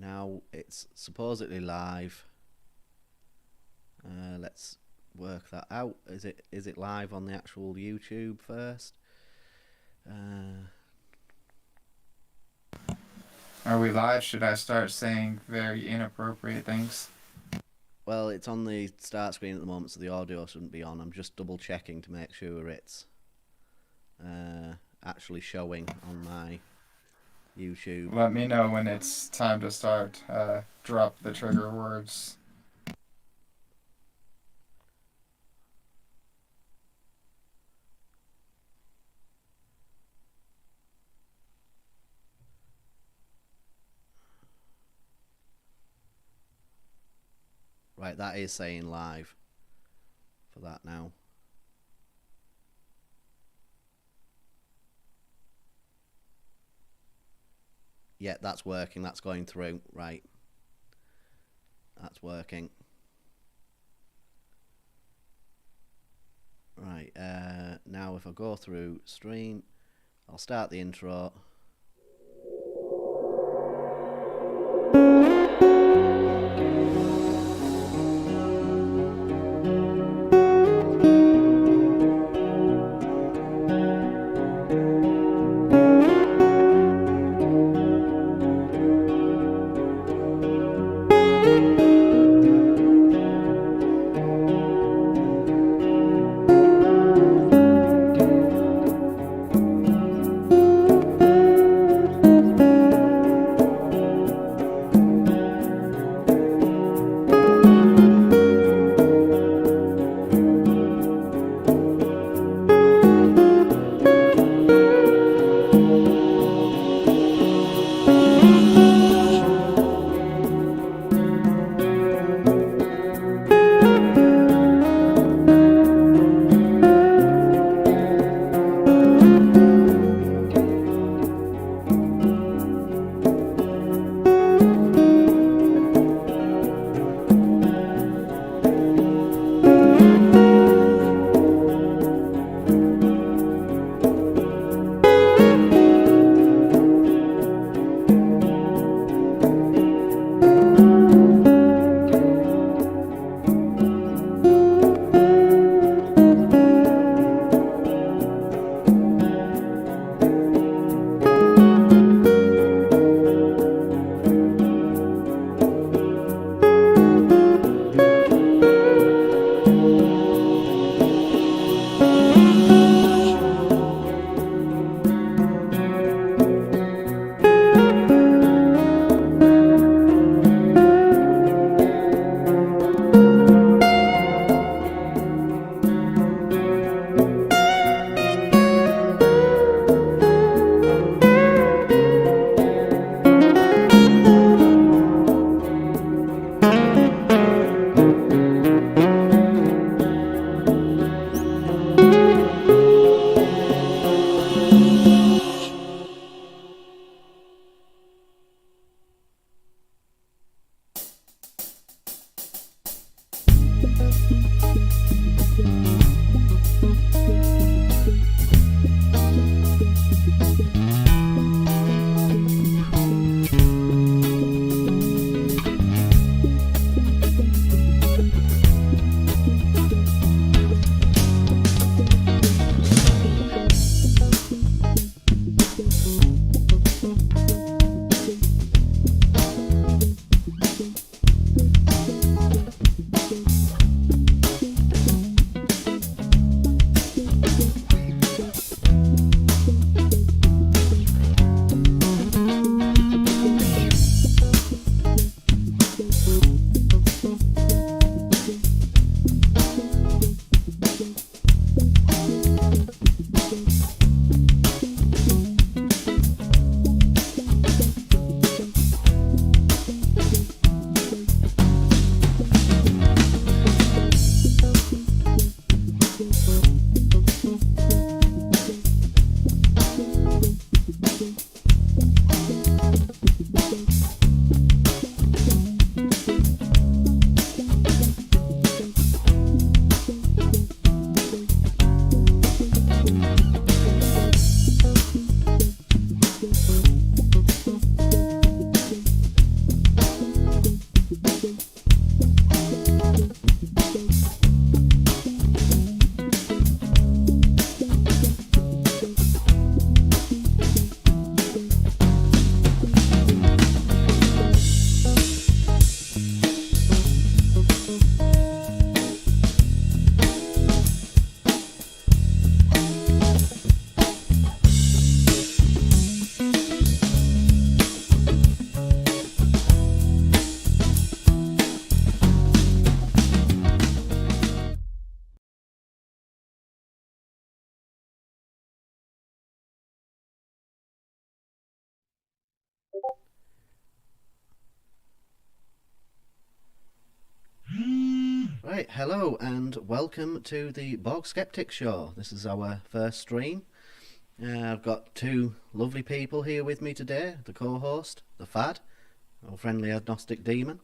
now it's supposedly live. Let's work that out. Is it live on the actual YouTube first? Are we live? Should I start saying very inappropriate things? Well, it's on the start screen at the moment, so the audio shouldn't be on. I'm just double checking to make sure it's actually showing on my YouTube. Let me know when it's time to start. Drop the trigger words. Right, that is saying live for that now. Yeah, that's working. That's going through. Right. That's working. Right. Now if I go through stream, I'll start the intro. Right, hello and welcome to the Borg Skeptic Show. This is our first stream. I've got two lovely people here with me today, the co-host, the Fad, our friendly agnostic demon,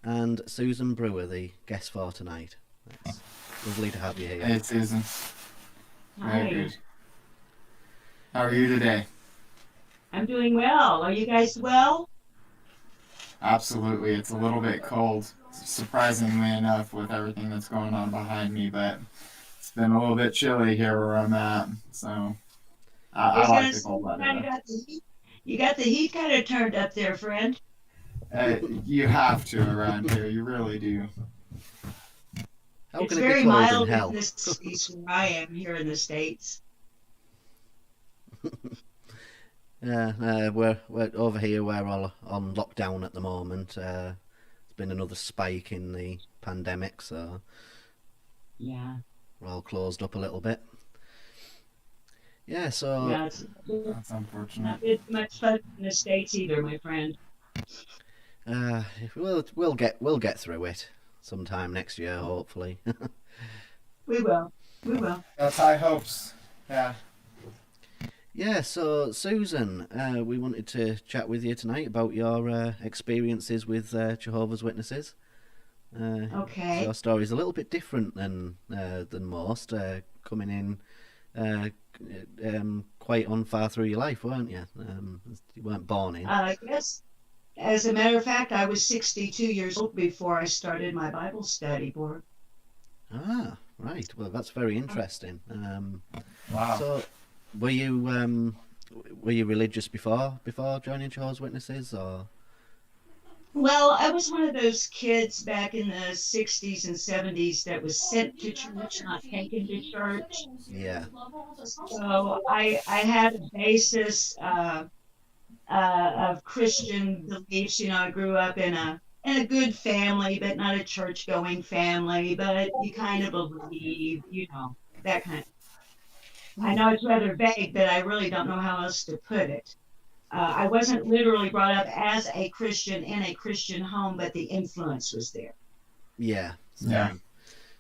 and Susan Brewer, the guest for tonight. It's lovely to have you here. Hey, Susan. Very Hi. good. How are you today? I'm doing well. Are you guys well? Absolutely. It's a little bit cold, surprisingly enough, with everything that's going on behind me, but it's been a little bit chilly here where I'm at, so I was like gonna the say, cold weather. You got the heat kind of turned up there, friend. You have to around here, you really do. How It's can it be very cold mild in hell? in the cities where I am here in the States. Yeah, we're over here. We're all on lockdown at the moment. There's been another spike in the pandemic, so Yeah. we're all closed up a little bit. Yeah, so Yeah, it's That's unfortunate. not been much fun in the States either, my friend. we'll get through it sometime next year, hopefully. We will. We will. That's high hopes. Yeah. Yeah, so Susan, we wanted to chat with you tonight about your experiences with Jehovah's Witnesses. So Okay. your story's a little bit different than most, coming in quite on far through your life, weren't you? You weren't born in. Yes. As a matter of fact, I was 62 years old before I started my Bible study, Borg. Ah, right. Well, that's very interesting. Wow. So, were you religious before joining Jehovah's Witnesses, or? Well, I was one of those kids back in the 60s and 70s that was sent to church, not taken to church. Yeah. So I had a basis of Christian beliefs. You know, I grew up in a good family, but not a church going family. But you kind of believe, you know, that kind of. I know it's rather vague, but I really don't know how else to put it. I wasn't literally brought up as a Christian in a Christian home, but the influence was there. Yeah. Yeah.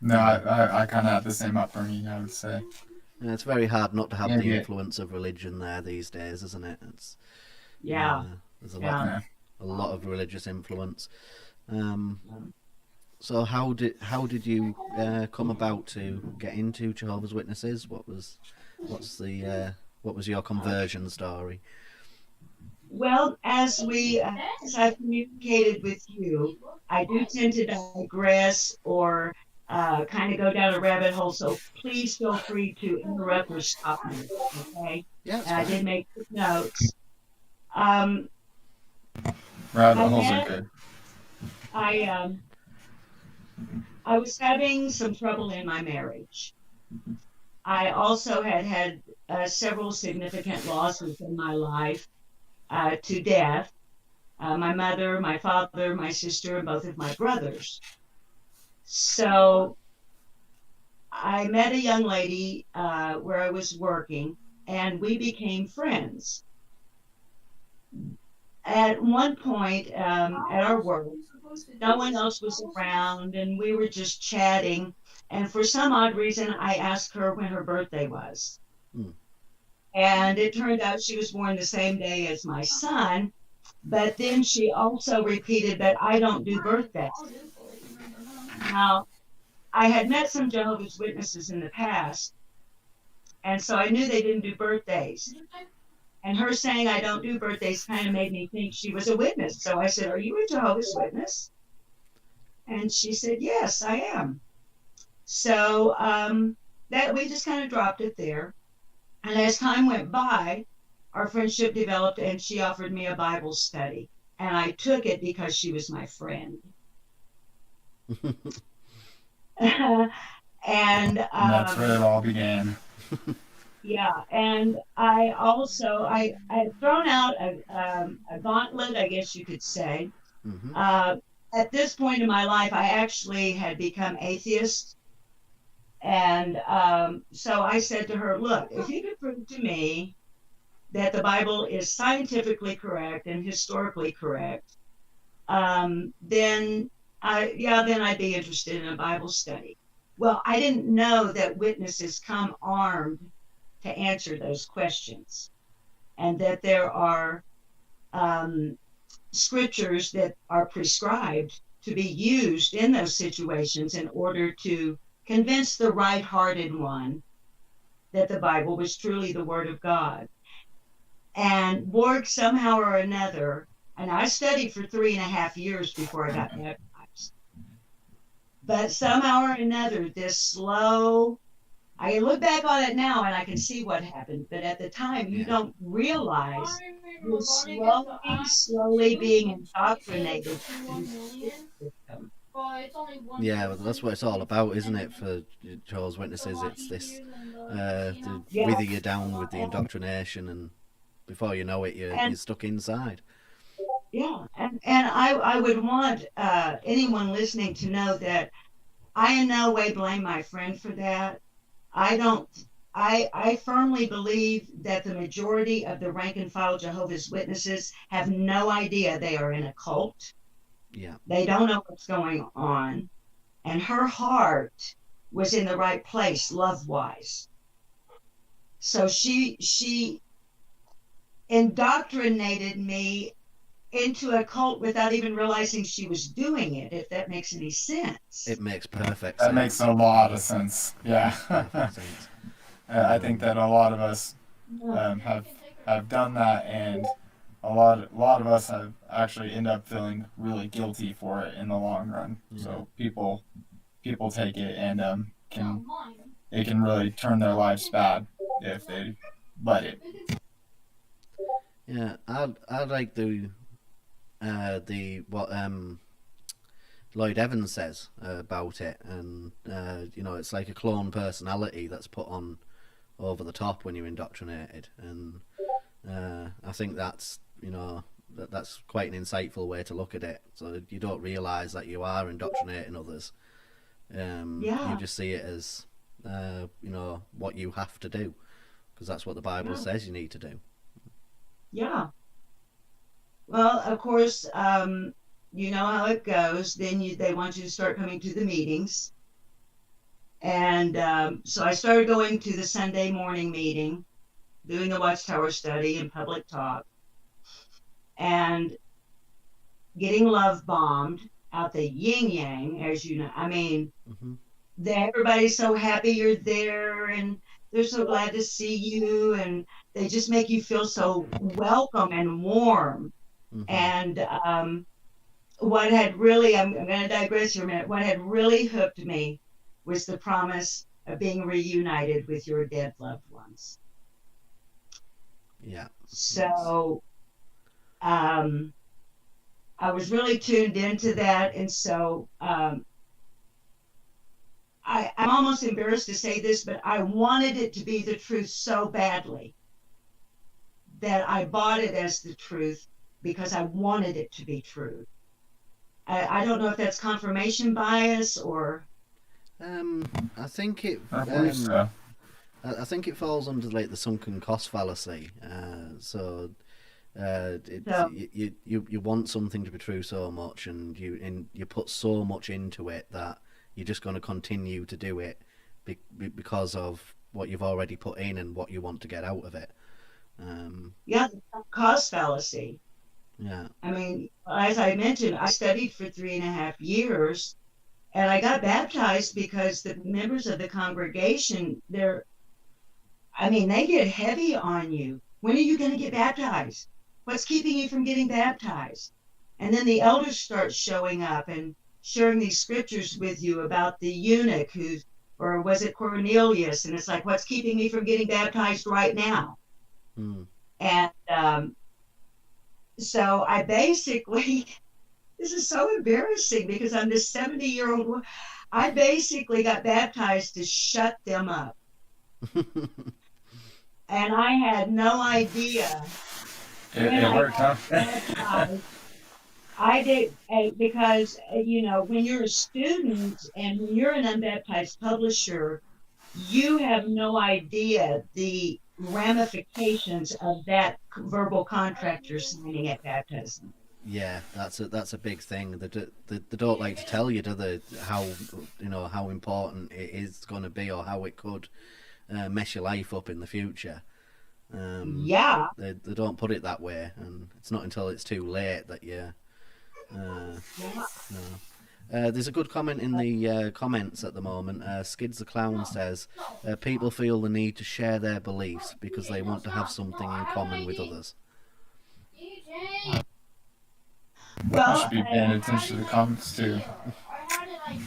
No, I kind of have the same upbringing, I would say. Yeah, it's very hard not to have Yeah, the yeah. influence of religion there these days, isn't it? It's Yeah. there's a Yeah. lot of religious influence. So how did you come about to get into Jehovah's Witnesses? What was your conversion story? Well, as I've communicated with you, I do tend to digress or kind of go down a rabbit hole. So please feel free to interrupt or stop me. Okay? Yeah, that's And I fine. did make notes. Um, Rabbit I holes are met- good. I was having some trouble in my marriage. I also had several significant losses in my life to death. My mother, my father, my sister, and both of my brothers. So I met a young lady where I was working, and we became friends. At one point at our work, no one else was around, and we were just chatting. And for some odd reason, I asked her when her birthday was. Hmm. And it turned out she was born the same day as my son. But then she also repeated that I don't do birthdays. Now, I had met some Jehovah's Witnesses in the past, and so I knew they didn't do birthdays. And her saying I don't do birthdays kind of made me think she was a witness. So I said, "Are you a Jehovah's Witness?" And she said, "Yes, I am." So that we just kind of dropped it there. And as time went by, our friendship developed, and she offered me a Bible study. And I took it because she was my friend. And That's where it all began. yeah, and I also I had thrown out a gauntlet, I guess you could say. Hmm. At this point in my life, I actually had become atheist, and so I said to her, "Look, if you could prove to me that the Bible is scientifically correct and historically correct, then I'd be interested in a Bible study. Well, I didn't know that witnesses come armed to answer those questions, and that there are scriptures that are prescribed to be used in those situations in order to convince the right-hearted one that the Bible was truly the Word of God. And Borg, somehow or another, and I studied for 3.5 years before I got baptized, but somehow or another, this slow, I look back on it now and I can see what happened, but at the time you don't realize you're slowly being indoctrinated into the system. Yeah, well, that's what it's all about, isn't it? For Jehovah's Witnesses, it's this wither you down with the indoctrination, and before you know it, you're stuck inside. Yeah, and I would want anyone listening to know that I in no way blame my friend for that. I firmly believe that the majority of the rank and file Jehovah's Witnesses have no idea they are in a cult. Yeah. They don't know what's going on. And her heart was in the right place, love-wise. So she indoctrinated me into a cult without even realizing she was doing it, if that makes any sense. It makes perfect sense. That makes a lot of sense. Yeah. Sense. I think that a lot of us have done that, and a lot of us have actually end up feeling really guilty for it in the long run. Yeah. So people take it, and it can really turn their lives bad if they let it. Yeah, I like what Lloyd Evans says about it, and it's like a clone personality that's put on over the top when you're indoctrinated, and I think that's that's quite an insightful way to look at it. So you don't realise that you are indoctrinating others. You just see it as what you have to do, because that's what the Bible says you need to do. Yeah. Well, of course, you know how it goes. Then they want you to start coming to the meetings. And so I started going to the Sunday morning meeting, doing the Watchtower study and public talk, and getting love bombed out the yin yang, as you know. I mean, everybody's so happy you're there, and they're so glad to see you, and they just make you feel so welcome and warm. And what had really, I'm going to digress here a minute, what had really hooked me was the promise of being reunited with your dead loved ones. Yeah. So I was really tuned into that, and so I'm almost embarrassed to say this, but I wanted it to be the truth so badly that I bought it as the truth because I wanted it to be true. I don't know if that's confirmation bias or. I think it. I believe so. I think it falls under like the sunken cost fallacy. You want something to be true so much, and you put so much into it that you're just going to continue to do it because of what you've already put in and what you want to get out of it. The cost fallacy. Yeah. I mean, as I mentioned, I studied for 3.5 years, and I got baptized because the members of the congregation, they get heavy on you. When are you going to get baptized? What's keeping you from getting baptized? And then the elders start showing up and sharing these scriptures with you about the eunuch or was it Cornelius? And it's like, what's keeping me from getting baptized right now? And so I basically, this is so embarrassing because I'm this 70-year-old woman. I basically got baptized to shut them up. And I had no idea. It worked, huh? I did, because, when you're a student and when you're an unbaptized publisher, you have no idea the ramifications of that verbal contract you're signing at baptism. Yeah, that's a big thing. They don't like to tell you, do they? How how important it is going to be, or how it could mess your life up in the future. Yeah. They don't put it that way, and it's not until it's too late that you. Yeah. No. There's a good comment in the comments at the moment. Skids the Clown says, people feel the need to share their beliefs because they want to have something in common with others. I should be paying attention to the comments too.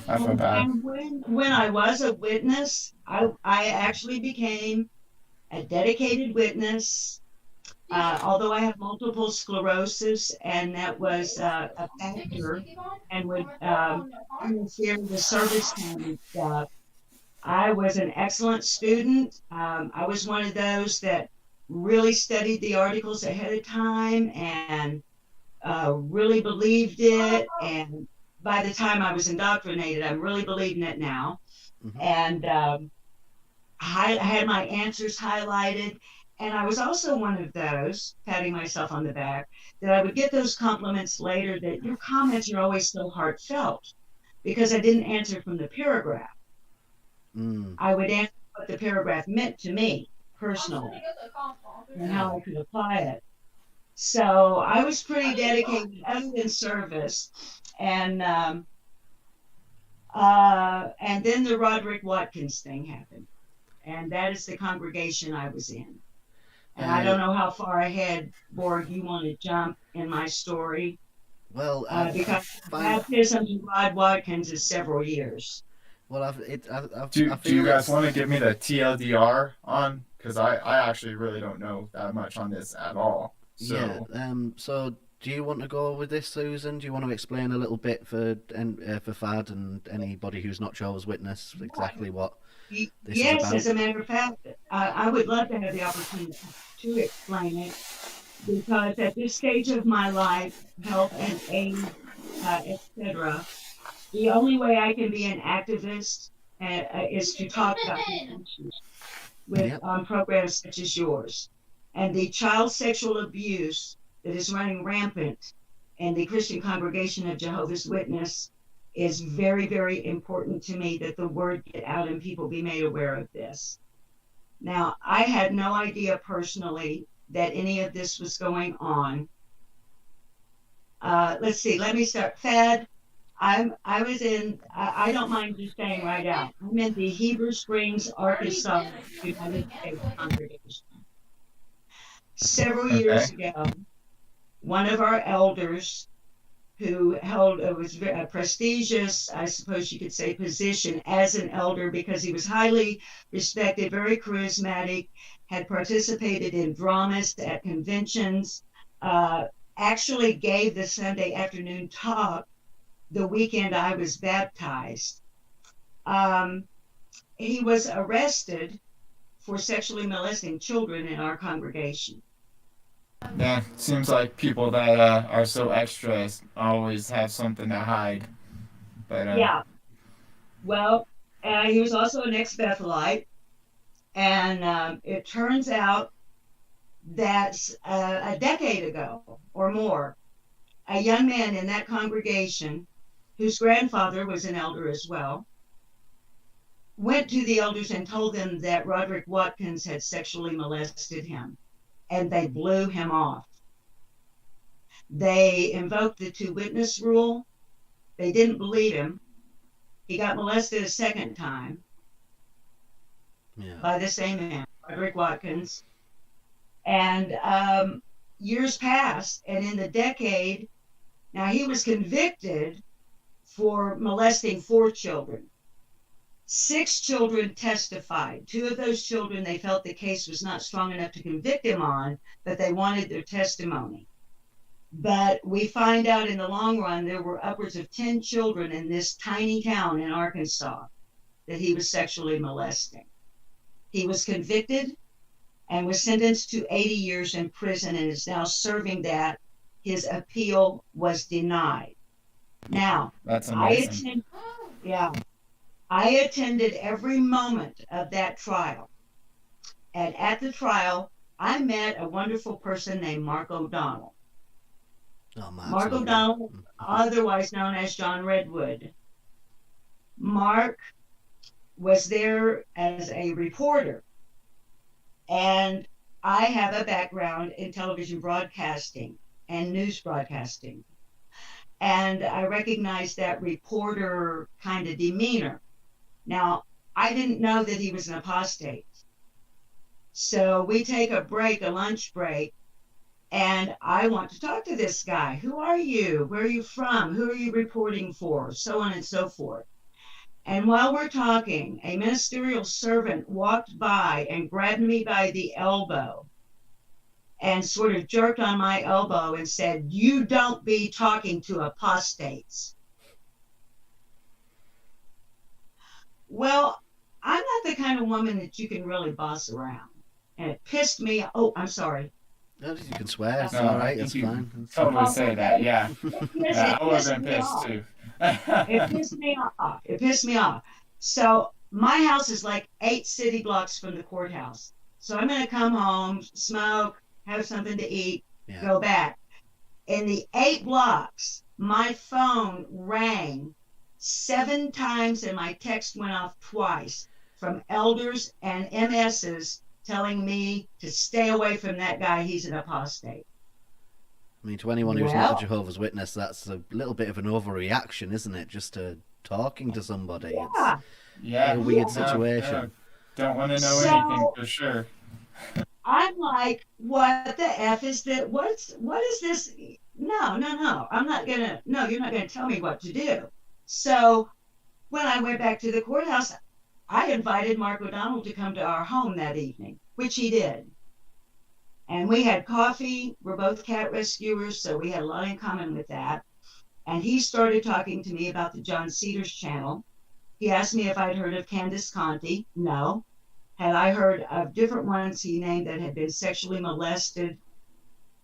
I feel bad. And when I was a witness, I actually became a dedicated witness. Although I have multiple sclerosis, and that was a factor, and would interfere with the service time and stuff. I was an excellent student. I was one of those that really studied the articles ahead of time and really believed it. And by the time I was indoctrinated, I'm really believing it now. Mm-hmm. And I had my answers highlighted. And I was also one of those, patting myself on the back, that I would get those compliments later that your comments are always so heartfelt because I didn't answer from the paragraph. I would answer what the paragraph meant to me personally and how I could apply it. So I was pretty dedicated other than service. And then the Roderick Watkins thing happened. And that is the congregation I was in. And I don't know how far ahead, Borg, you want to jump in my story. Well, because baptism to Rod Watkins is several years. Well, do you guys want to give me the TLDR on? Because I actually really don't know that much on this at all. So. Yeah. So do you want to go with this, Susan? Do you want to explain a little bit for Fad and anybody who's not Jehovah's Witness exactly what this is about? As a matter of fact, I would love to have the opportunity to explain it, because at this stage of my life, health and age, etc., the only way I can be an activist is to talk about these issues with programs such as yours. And the child sexual abuse that is running rampant in the Christian congregation of Jehovah's Witness is very, very important to me, that the word get out and people be made aware of this. Now, I had no idea personally that any of this was going on. Let's see, let me start. Fad, I don't mind just saying right out, I'm in the Heber Springs, Arkansas, United States congregation. Several years ago, one of our elders, who held was a prestigious, I suppose you could say, position as an elder, because he was highly respected, very charismatic, had participated in dramas at conventions, actually gave the Sunday afternoon talk the weekend I was baptized. He was arrested for sexually molesting children in our congregation. Yeah, seems like people that are so extra always have something to hide. But yeah. Well, he was also an ex-Bethelite, and it turns out that a decade ago or more, a young man in that congregation, whose grandfather was an elder as well, went to the elders and told them that Roderick Watkins had sexually molested him, and they blew him off. They invoked the two-witness rule. They didn't believe him. He got molested a second time by the same man, Roderick Watkins. And years passed, and in the decade, now he was convicted for molesting 4 children. 6 children testified. 2 of those children, they felt the case was not strong enough to convict him on, but they wanted their testimony. But we find out in the long run, there were upwards of 10 children in this tiny town in Arkansas that he was sexually molesting. He was convicted and was sentenced to 80 years in prison, and is now serving that. His appeal was denied. Now, that's amazing. I attended every moment of that trial. And at the trial, I met a wonderful person named Mark O'Donnell. Oh, Mark O'Donnell, otherwise known as John Redwood. Mark was there as a reporter, and I have a background in television broadcasting and news broadcasting. And I recognized that reporter kind of demeanor. Now, I didn't know that he was an apostate. So we take a break, a lunch break, and I want to talk to this guy. Who are you? Where are you from? Who are you reporting for? So on and so forth. And while we're talking, a ministerial servant walked by and grabbed me by the elbow and sort of jerked on my elbow and said, "You don't be talking to apostates." Well, I'm not the kind of woman that you can really boss around. And it pissed me. Oh, I'm sorry. No, you can swear. It's No, all I right. think It's you fine. totally say that. Yeah. Yes, Yeah, it I would have pissed been me pissed off. too. It pissed me off. It pissed me off. So my house is like 8 city blocks from the courthouse. So I'm going to come home, smoke, have something to eat, Yeah. go back. In the 8 blocks, my phone rang 7 times and my text went off twice from elders and MSs telling me to stay away from that guy. He's an apostate. I mean, to anyone who's Well- not a Jehovah's Witness, that's a little bit of an overreaction, isn't it? Just to talking to somebody. Yeah. Yeah. A weird No, situation. no, don't want to know So- anything for sure. I'm like, what the F is that? What is this? No. I'm not gonna, no, you're not gonna tell me what to do. So when I went back to the courthouse, I invited Mark O'Donnell to come to our home that evening, which he did. And we had coffee. We're both cat rescuers, so we had a lot in common with that. And he started talking to me about the John Cedars channel. He asked me if I'd heard of Candace Conti. No. Had I heard of different ones he named that had been sexually molested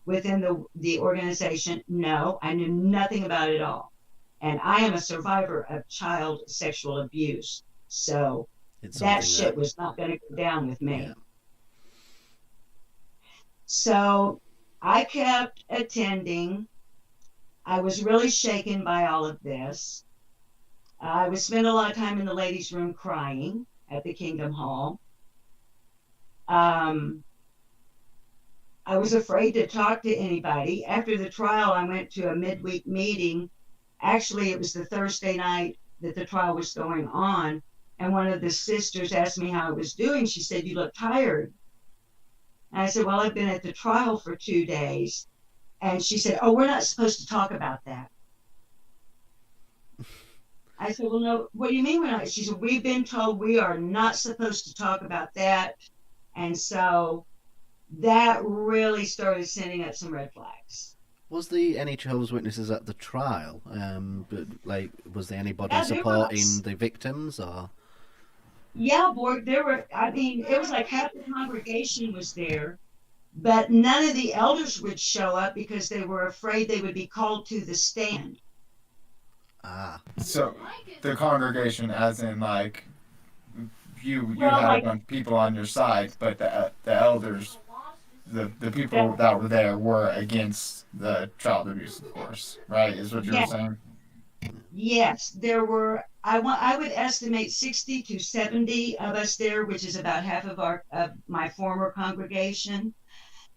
within the organization? No, I knew nothing about it all. And I am a survivor of child sexual abuse. So It's that something shit was not going to go down with me. Yeah. So I kept attending. I was really shaken by all of this. I would spend a lot of time in the ladies' room crying at the Kingdom Hall. I was afraid to talk to anybody. After the trial, I went to a midweek meeting. Actually, it was the Thursday night that the trial was going on. And one of the sisters asked me how I was doing. She said, "You look tired." And I said, "Well, I've been at the trial for 2 days." And she said, "Oh, we're not supposed to talk about that." I said, "Well, no, what do you mean we're not?" She said, "We've been told we are not supposed to talk about that." And so that really started sending up some red flags. Was there any Jehovah's Witnesses at the trial? But like, was there anybody Yeah, there supporting was. the victims, or? Yeah, Borg, there were, I mean, it was like half the congregation was there, but none of the elders would show up because they were afraid they would be called to the stand. Ah, So the congregation, as in like you Well, had like- a bunch of people on your side, but the elders, the people that were there were against the child abuse, of course, right? Is what you Yeah. were saying? Yes, there were, I would estimate 60 to 70 of us there, which is about half of my former congregation,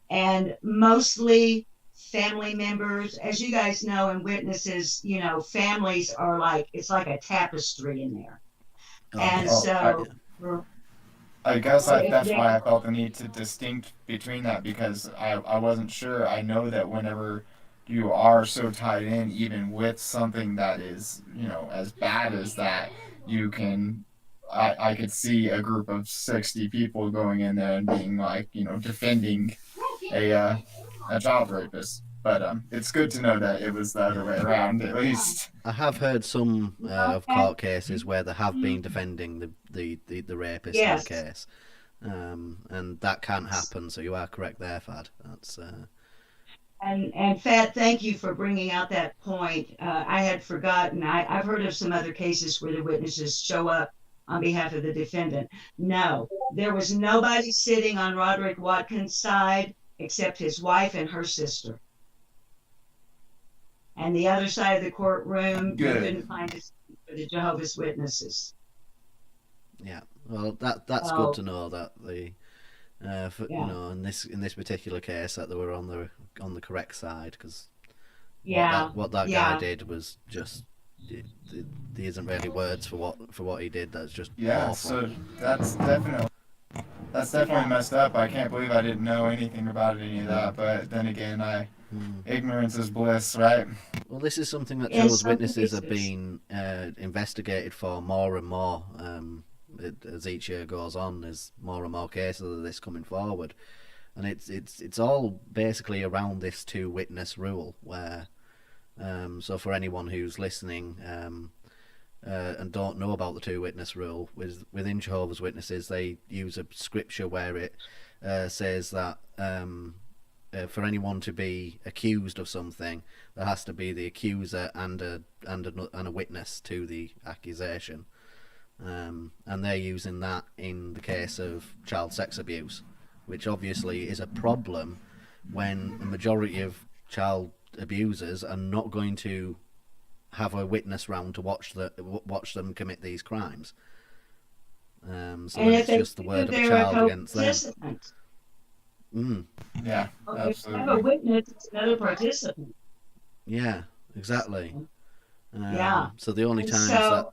and mostly family members. As you guys know, and witnesses, you know, families are like, it's like a tapestry in there. And Oh, so we're- I guess Yeah. that's why I felt the need to distinct between that, because I wasn't sure. I know that whenever you are so tied in, even with something that is, you know, as bad as that, you can, I could see a group of 60 people going in there and being like, you know, defending a child rapist. But it's good to know that it was the other way around, at least. I have heard some of court cases where they have been defending the rapist Yes. in the case, and that can happen. So you are correct there, Fad. That's And Fat, thank you for bringing out that point. I had forgotten. I've heard of some other cases where the witnesses show up on behalf of the defendant. No, there was nobody sitting on Roderick Watkins' side except his wife and her sister. And the other side of the courtroom, you couldn't find a seat for the Jehovah's Witnesses. Yeah, well, that's good to know that the you know, in this particular case, that they were on the correct side, because what that guy did was just, there isn't really words for what he did. That's just awful. So that's definitely messed up. I can't believe I didn't know anything about any of that. But then again, ignorance is bliss, right? Well, this is something that Jehovah's Witnesses have been investigated for more and more. As each year goes on, there's more and more cases of this coming forward, and it's all basically around this two witness rule, where so for anyone who's listening and don't know about the two witness rule, within Jehovah's Witnesses, they use a scripture where it says that for anyone to be accused of something, there has to be the accuser and a witness to the accusation. And they're using that in the case of child sex abuse, which obviously is a problem when the majority of child abusers are not going to have a witness round to watch them commit these crimes. So then it's just the word of a child against them. Yeah, absolutely. If you have a witness, it's another participant. Yeah, exactly. So the only times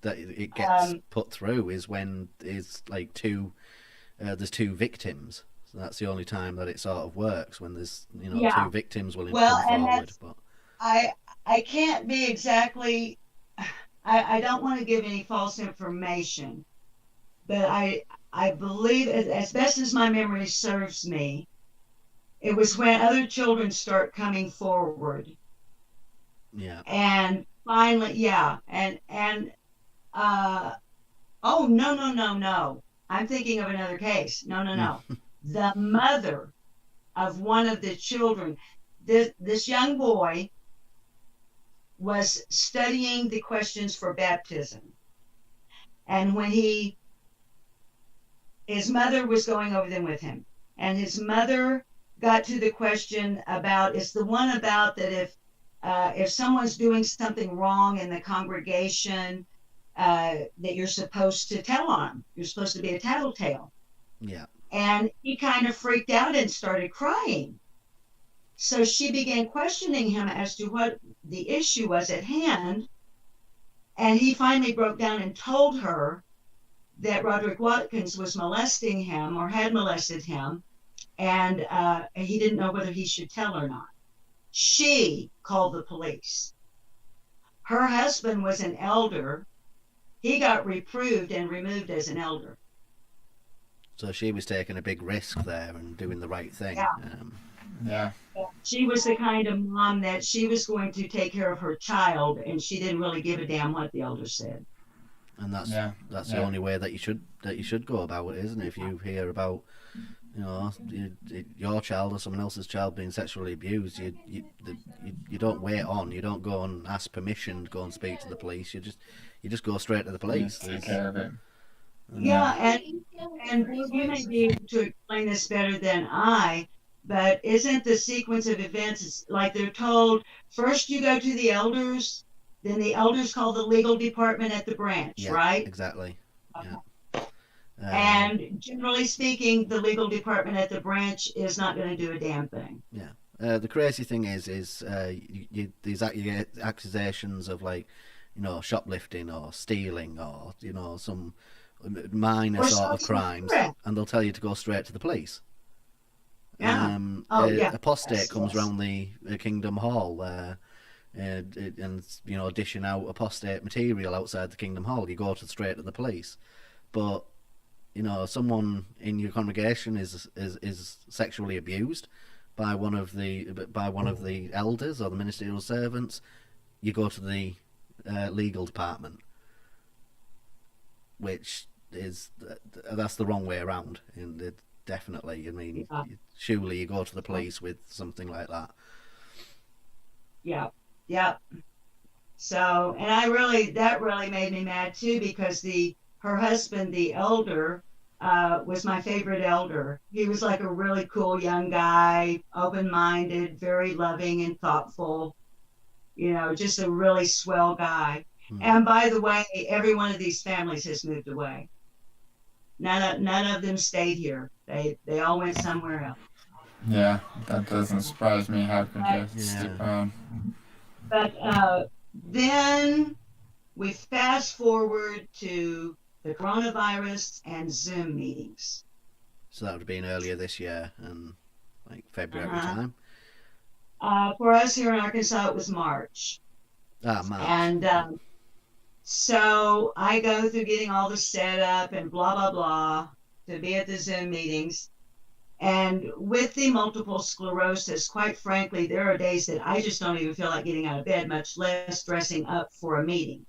that it gets put through is when it's like there's two victims. So that's the only time that it sort of works, when there's two victims willing to come forward. But I can't be exactly. I don't want to give any false information, but I believe, as best as my memory serves me, it was when other children start coming forward. Yeah. And finally, oh, no. I'm thinking of another case. No. The mother of one of the children, this young boy was studying the questions for baptism. And when his mother was going over them with him, and his mother got to the question about, it's the one about that if someone's doing something wrong in the congregation, that you're supposed to tell on them. You're supposed to be a tattletale. Yeah. And he kind of freaked out and started crying. So she began questioning him as to what the issue was at hand. And he finally broke down and told her that Roderick Watkins was molesting him, or had molested him, and he didn't know whether he should tell or not. She called the police. Her husband was an elder. He got reproved and removed as an elder. So she was taking a big risk there and doing the right thing. Yeah. She was the kind of mom that she was going to take care of her child, and she didn't really give a damn what the elder said. And that's the only way that you should go about it, isn't it? If you hear about your child or someone else's child being sexually abused, you don't wait on. You don't go and ask permission to go and speak to the police. You just go straight to the police. Take care of it. Yeah, and you may be able to explain this better than I, but isn't the sequence of events like they're told, first you go to the elders, then the elders call the legal department at the branch, right? Exactly. Yeah. And generally speaking, the legal department at the branch is not going to do a damn thing. Yeah. The crazy thing is these accusations of, like, shoplifting or stealing or some minor sort of crimes, and they'll tell you to go straight to the police. Yeah. Apostate comes round the Kingdom Hall and dishing out apostate material outside the Kingdom Hall. You go straight to the police. But someone in your congregation is sexually abused by one of the elders or the ministerial servants, you go to the legal department, which that's the wrong way around. And definitely, I mean, surely you go to the police with something like that. Yeah. So, and that really made me mad too, because her husband, the elder, was my favorite elder. He was like a really cool young guy, open-minded, very loving and thoughtful, just a really swell guy. And by the way, every one of these families has moved away. None of them stayed here. They all went somewhere else. Yeah, that doesn't surprise me. How could you stick around? But then we fast forward to the coronavirus and Zoom meetings. So that would have been earlier this year, and like February time. For us here in Arkansas, it was March. March. And so I go through getting all the setup and blah, blah, blah to be at the Zoom meetings. And with the multiple sclerosis, quite frankly, there are days that I just don't even feel like getting out of bed, much less dressing up for a meeting.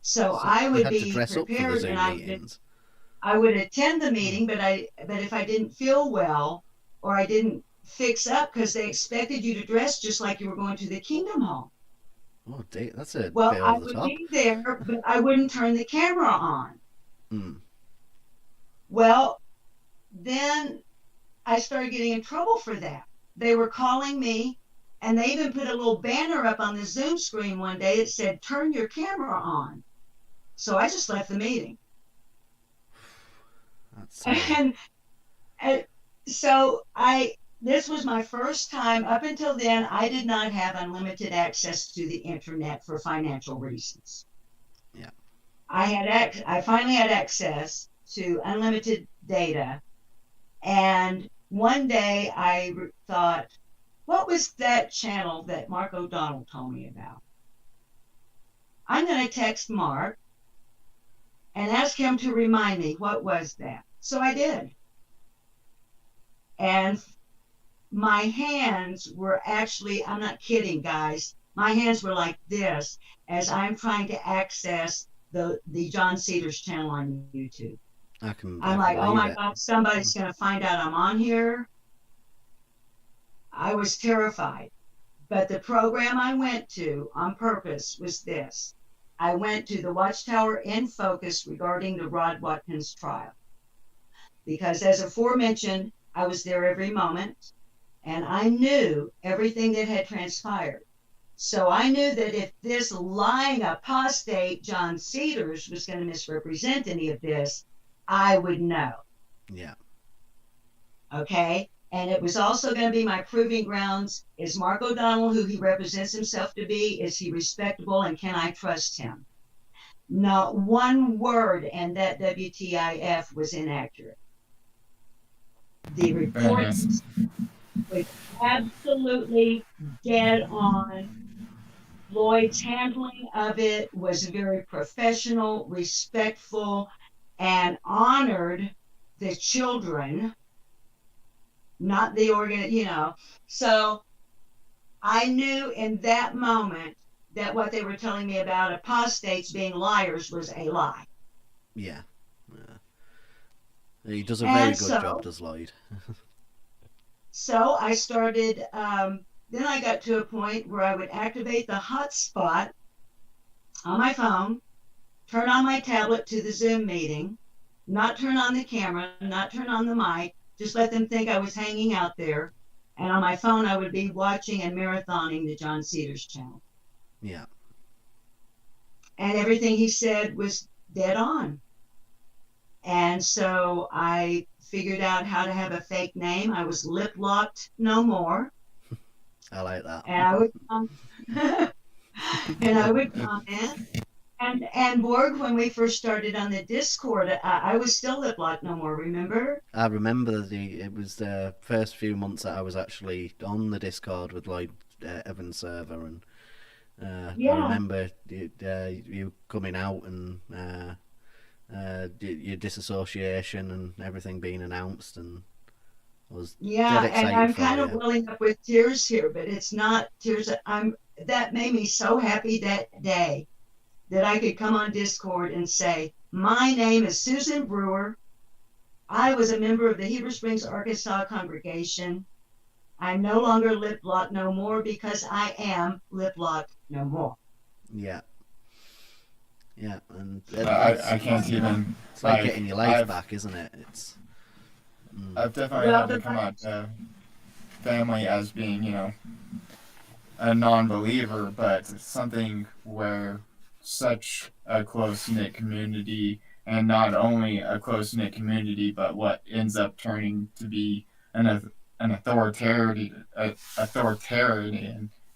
So I would be prepared and I would attend the meeting, but if I didn't feel well or I didn't fix up, because they expected you to dress just like you were going to the Kingdom Hall. Oh, that's a well, bit I over the would top. be there, but I wouldn't turn the camera on. Mm. Well, then I started getting in trouble for that. They were calling me, and they even put a little banner up on the Zoom screen one day that said, "Turn your camera on." So I just left the meeting. And so this was my first time. Up until then, I did not have unlimited access to the internet for financial reasons. Yeah. I finally had access to unlimited data. And one day I thought, what was that channel that Mark O'Donnell told me about? I'm going to text Mark and ask him to remind me, what was that? So I did. And my hands were actually, I'm not kidding, guys, my hands were like this as I'm trying to access the John Cedars channel on YouTube. I'm like, oh my God, somebody's going to find out I'm on here. I was terrified. But the program I went to on purpose was this. I went to the Watchtower in Focus regarding the Rod Watkins trial. Because as aforementioned, I was there every moment, and I knew everything that had transpired. So I knew that if this lying apostate John Cedars was going to misrepresent any of this, I would know. Yeah. Okay? And it was also going to be my proving grounds. Is Mark O'Donnell who he represents himself to be? Is he respectable, and can I trust him? Not one word in that WTIF was inaccurate. The report was absolutely dead on. Lloyd's handling of it was very professional, respectful, and honored the children, not the organ, So I knew in that moment that what they were telling me about apostates being liars was a lie. Yeah. He does a very good job, does Lloyd. So I started, then I got to a point where I would activate the hotspot on my phone, turn on my tablet to the Zoom meeting, not turn on the camera, not turn on the mic, just let them think I was hanging out there. And on my phone, I would be watching and marathoning the John Cedars channel. Yeah. And everything he said was dead on. And so I figured out how to have a fake name. I was lip-locked no more. I like that. And I would comment. And Borg, when we first started on the Discord, I was still lip-locked no more, remember? I remember it was the first few months that I was actually on the Discord with Lloyd Evans' server, and I remember you coming out and your disassociation and everything being announced, and I was dead excited. And I'm kind of welling up with tears here, but it's not tears. That made me so happy that day that I could come on Discord and say, my name is Susan Brewer. I was a member of the Heber Springs, Arkansas congregation. I'm no longer lip-locked no more because I am lip-locked no more. Yeah. Yeah, and I can't even. It's like getting your life I've, back, isn't it? It's. I've definitely had to come out to family as being, a non-believer, but something where such a close-knit community, and not only a close-knit community, but what ends up turning to be an authoritarian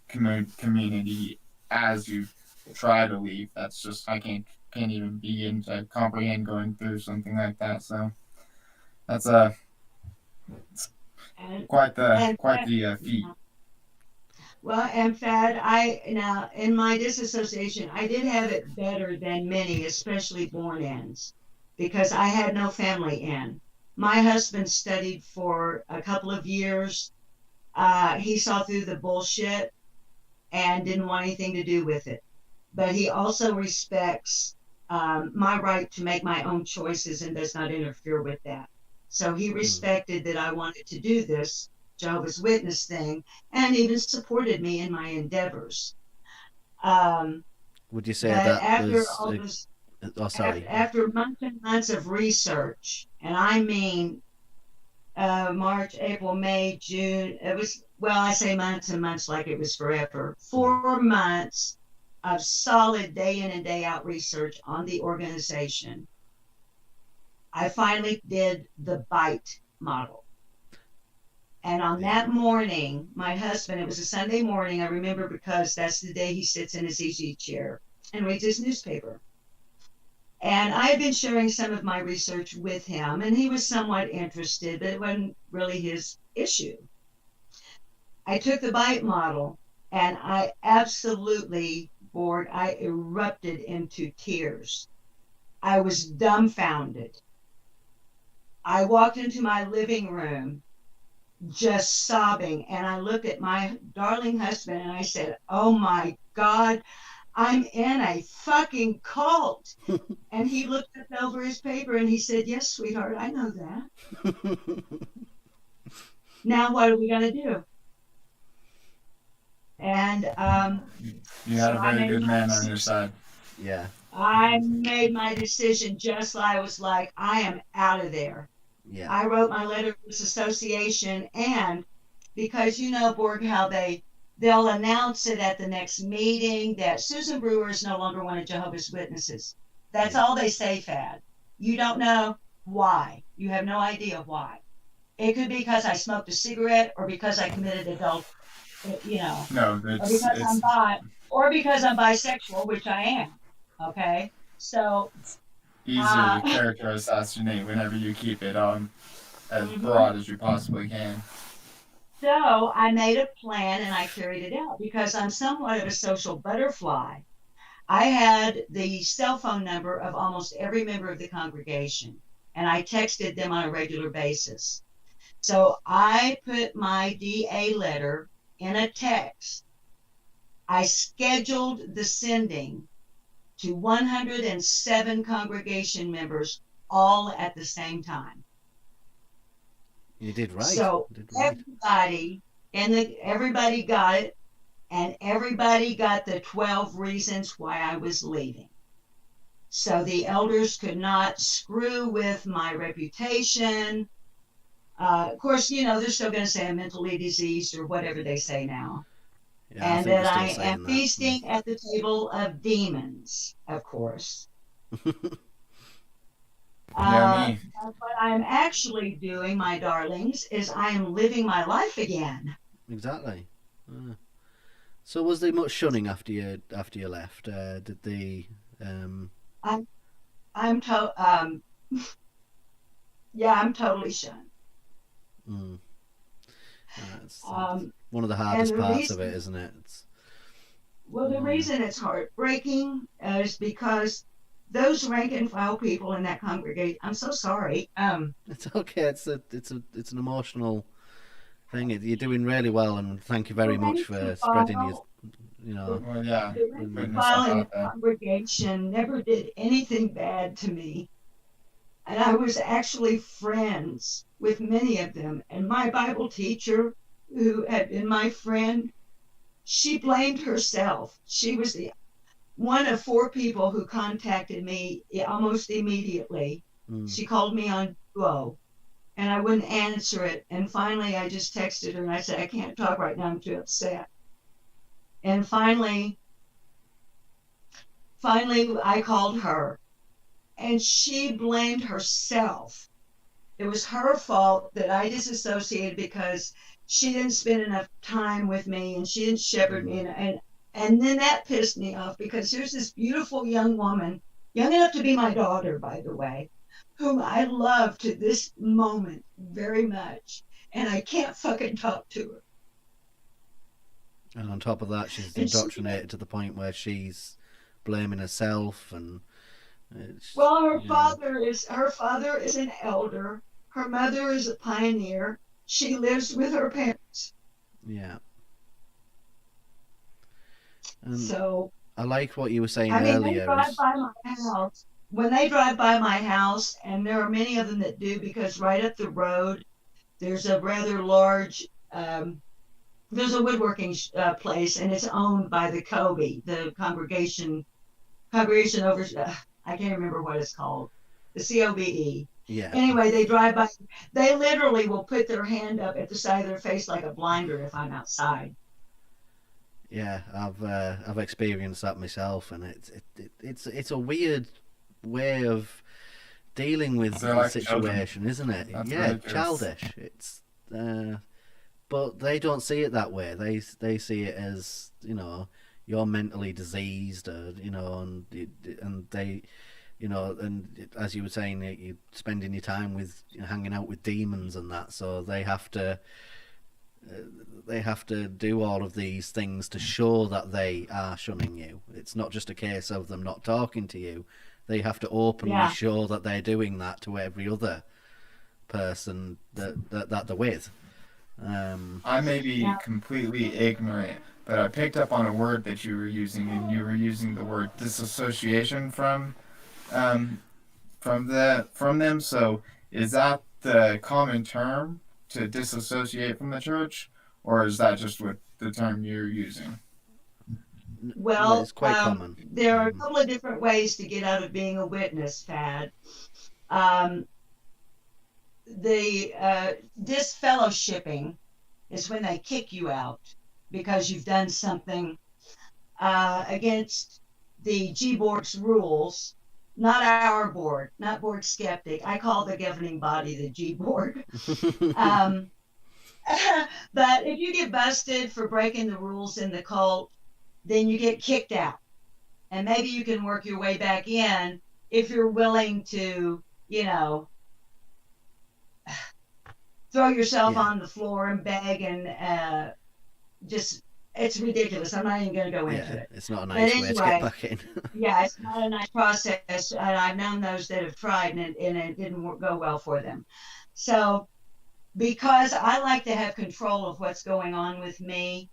community as you try to leave. That's just I can't even begin to comprehend going through something like that. So that's quite the feat. Well, and Fad, now in my disassociation, I did have it better than many, especially born-ins, because I had no family in. My husband studied for a couple of years. He saw through the bullshit and didn't want anything to do with it. But he also respects my right to make my own choices and does not interfere with that. So he respected that I wanted to do this Jehovah's Witness thing and even supported me in my endeavors. Would you say that after was? all this, sorry. after months and months of research, and I mean March, April, May, June, it was, well, I say months and months like it was forever. 4 months of solid day in and day out research on the organization. I finally did the BITE model. And on that morning, my husband, it was a Sunday morning, I remember because that's the day he sits in his easy chair and reads his newspaper. And I had been sharing some of my research with him, and he was somewhat interested, but it wasn't really his issue. I took the BITE model, and I absolutely, Borg, I erupted into tears. I was dumbfounded. I walked into my living room just sobbing, and I looked at my darling husband and I said, "Oh my God, I'm in a fucking cult." And he looked up over his paper and he said, "Yes, sweetheart, I know that." Now what are we going to do? And you had a very good man on your side. Yeah. I made my decision just like I was like, I am out of there. Yeah. I wrote my letter of disassociation, and because Borg, how they'll announce it at the next meeting that Susan Brewer is no longer one of Jehovah's Witnesses. That's all they say, Fad. You don't know why. You have no idea why. It could be because I smoked a cigarette or because I committed adultery, No, or because I'm bisexual, which I am. Okay, so easier to character assassinate whenever you keep it on as broad as you possibly can. So I made a plan and I carried it out because I'm somewhat of a social butterfly. I had the cell phone number of almost every member of the congregation, and I texted them on a regular basis. So I put my DA letter in a text. I scheduled the sending to 107 congregation members all at the same time. You did right. So everybody got it, and everybody got the 12 reasons why I was leaving. So the elders could not screw with my reputation. Of course, they're still going to say I'm mentally diseased or whatever they say now. Yeah, and that I am feasting at the table of demons, of course. What I'm actually doing, my darlings, is I am living my life again. Exactly. So was there much shunning after you left? Did they? I'm totally shunned. It's one of the hardest parts of it, isn't it? The reason it's heartbreaking is because those rank and file people in that congregation. I'm so sorry. It's okay. It's an emotional thing. You're doing really well, and thank you very much for spreading your. Well, yeah. The rank and file in the congregation never did anything bad to me, and I was actually friends with many of them. And my Bible teacher, who had been my friend, she blamed herself. She was one of 4 people who contacted me almost immediately. She called me on Duo, and I wouldn't answer it. And finally, I just texted her and I said, I can't talk right now. I'm too upset. And finally, I called her, and she blamed herself. It was her fault that I disassociated because she didn't spend enough time with me and she didn't shepherd me. And then that pissed me off, because here's this beautiful young woman, young enough to be my daughter, by the way, whom I love to this moment very much. And I can't fucking talk to her. And on top of that, she's indoctrinated to the point where she's blaming herself. And well, her father is an elder. Her mother is a pioneer. She lives with her parents. Yeah. And so I like what you were saying earlier. They drive by my house. When they drive by my house, and there are many of them that do, because right up the road, there's a rather large, there's a woodworking place, and it's owned by the Kobe, the congregation over, I can't remember what it's called, the COBE. Yeah. Anyway, they drive by. They literally will put their hand up at the side of their face like a blinder if I'm outside. Yeah, I've experienced that myself, and it's a weird way of dealing with the situation, isn't it? That's yeah, ridiculous. Childish. It's but they don't see it that way. They see it as, you know, you're mentally diseased, or, you know, and they, you know, and as you were saying, you're spending your time with, you know, hanging out with demons and that, so they have to do all of these things to show that they are shunning you. It's not just a case of them not talking to you. They have to openly show that they're doing that to every other person that they're with. I may be completely ignorant, but I picked up on a word that you were using, and you were using the word disassociation from them. So is that the common term, to disassociate from the church, or is that just what the term you're using? Well, it's quite common. There are a couple of different ways to get out of being a witness, Fad. The disfellowshipping is when they kick you out because you've done something against the G-Borg's rules. Not our board, not Borg Skeptic. I call the governing body the G-Borg. But if you get busted for breaking the rules in the cult, then you get kicked out. And maybe you can work your way back in if you're willing to, you know, throw yourself on the floor and beg, and just, it's ridiculous. I'm not even going to go into it. It's not a nice way to get back in. Yeah, it's not a nice process. And I've known those that have tried, and it didn't go well for them. So, because I like to have control of what's going on with me,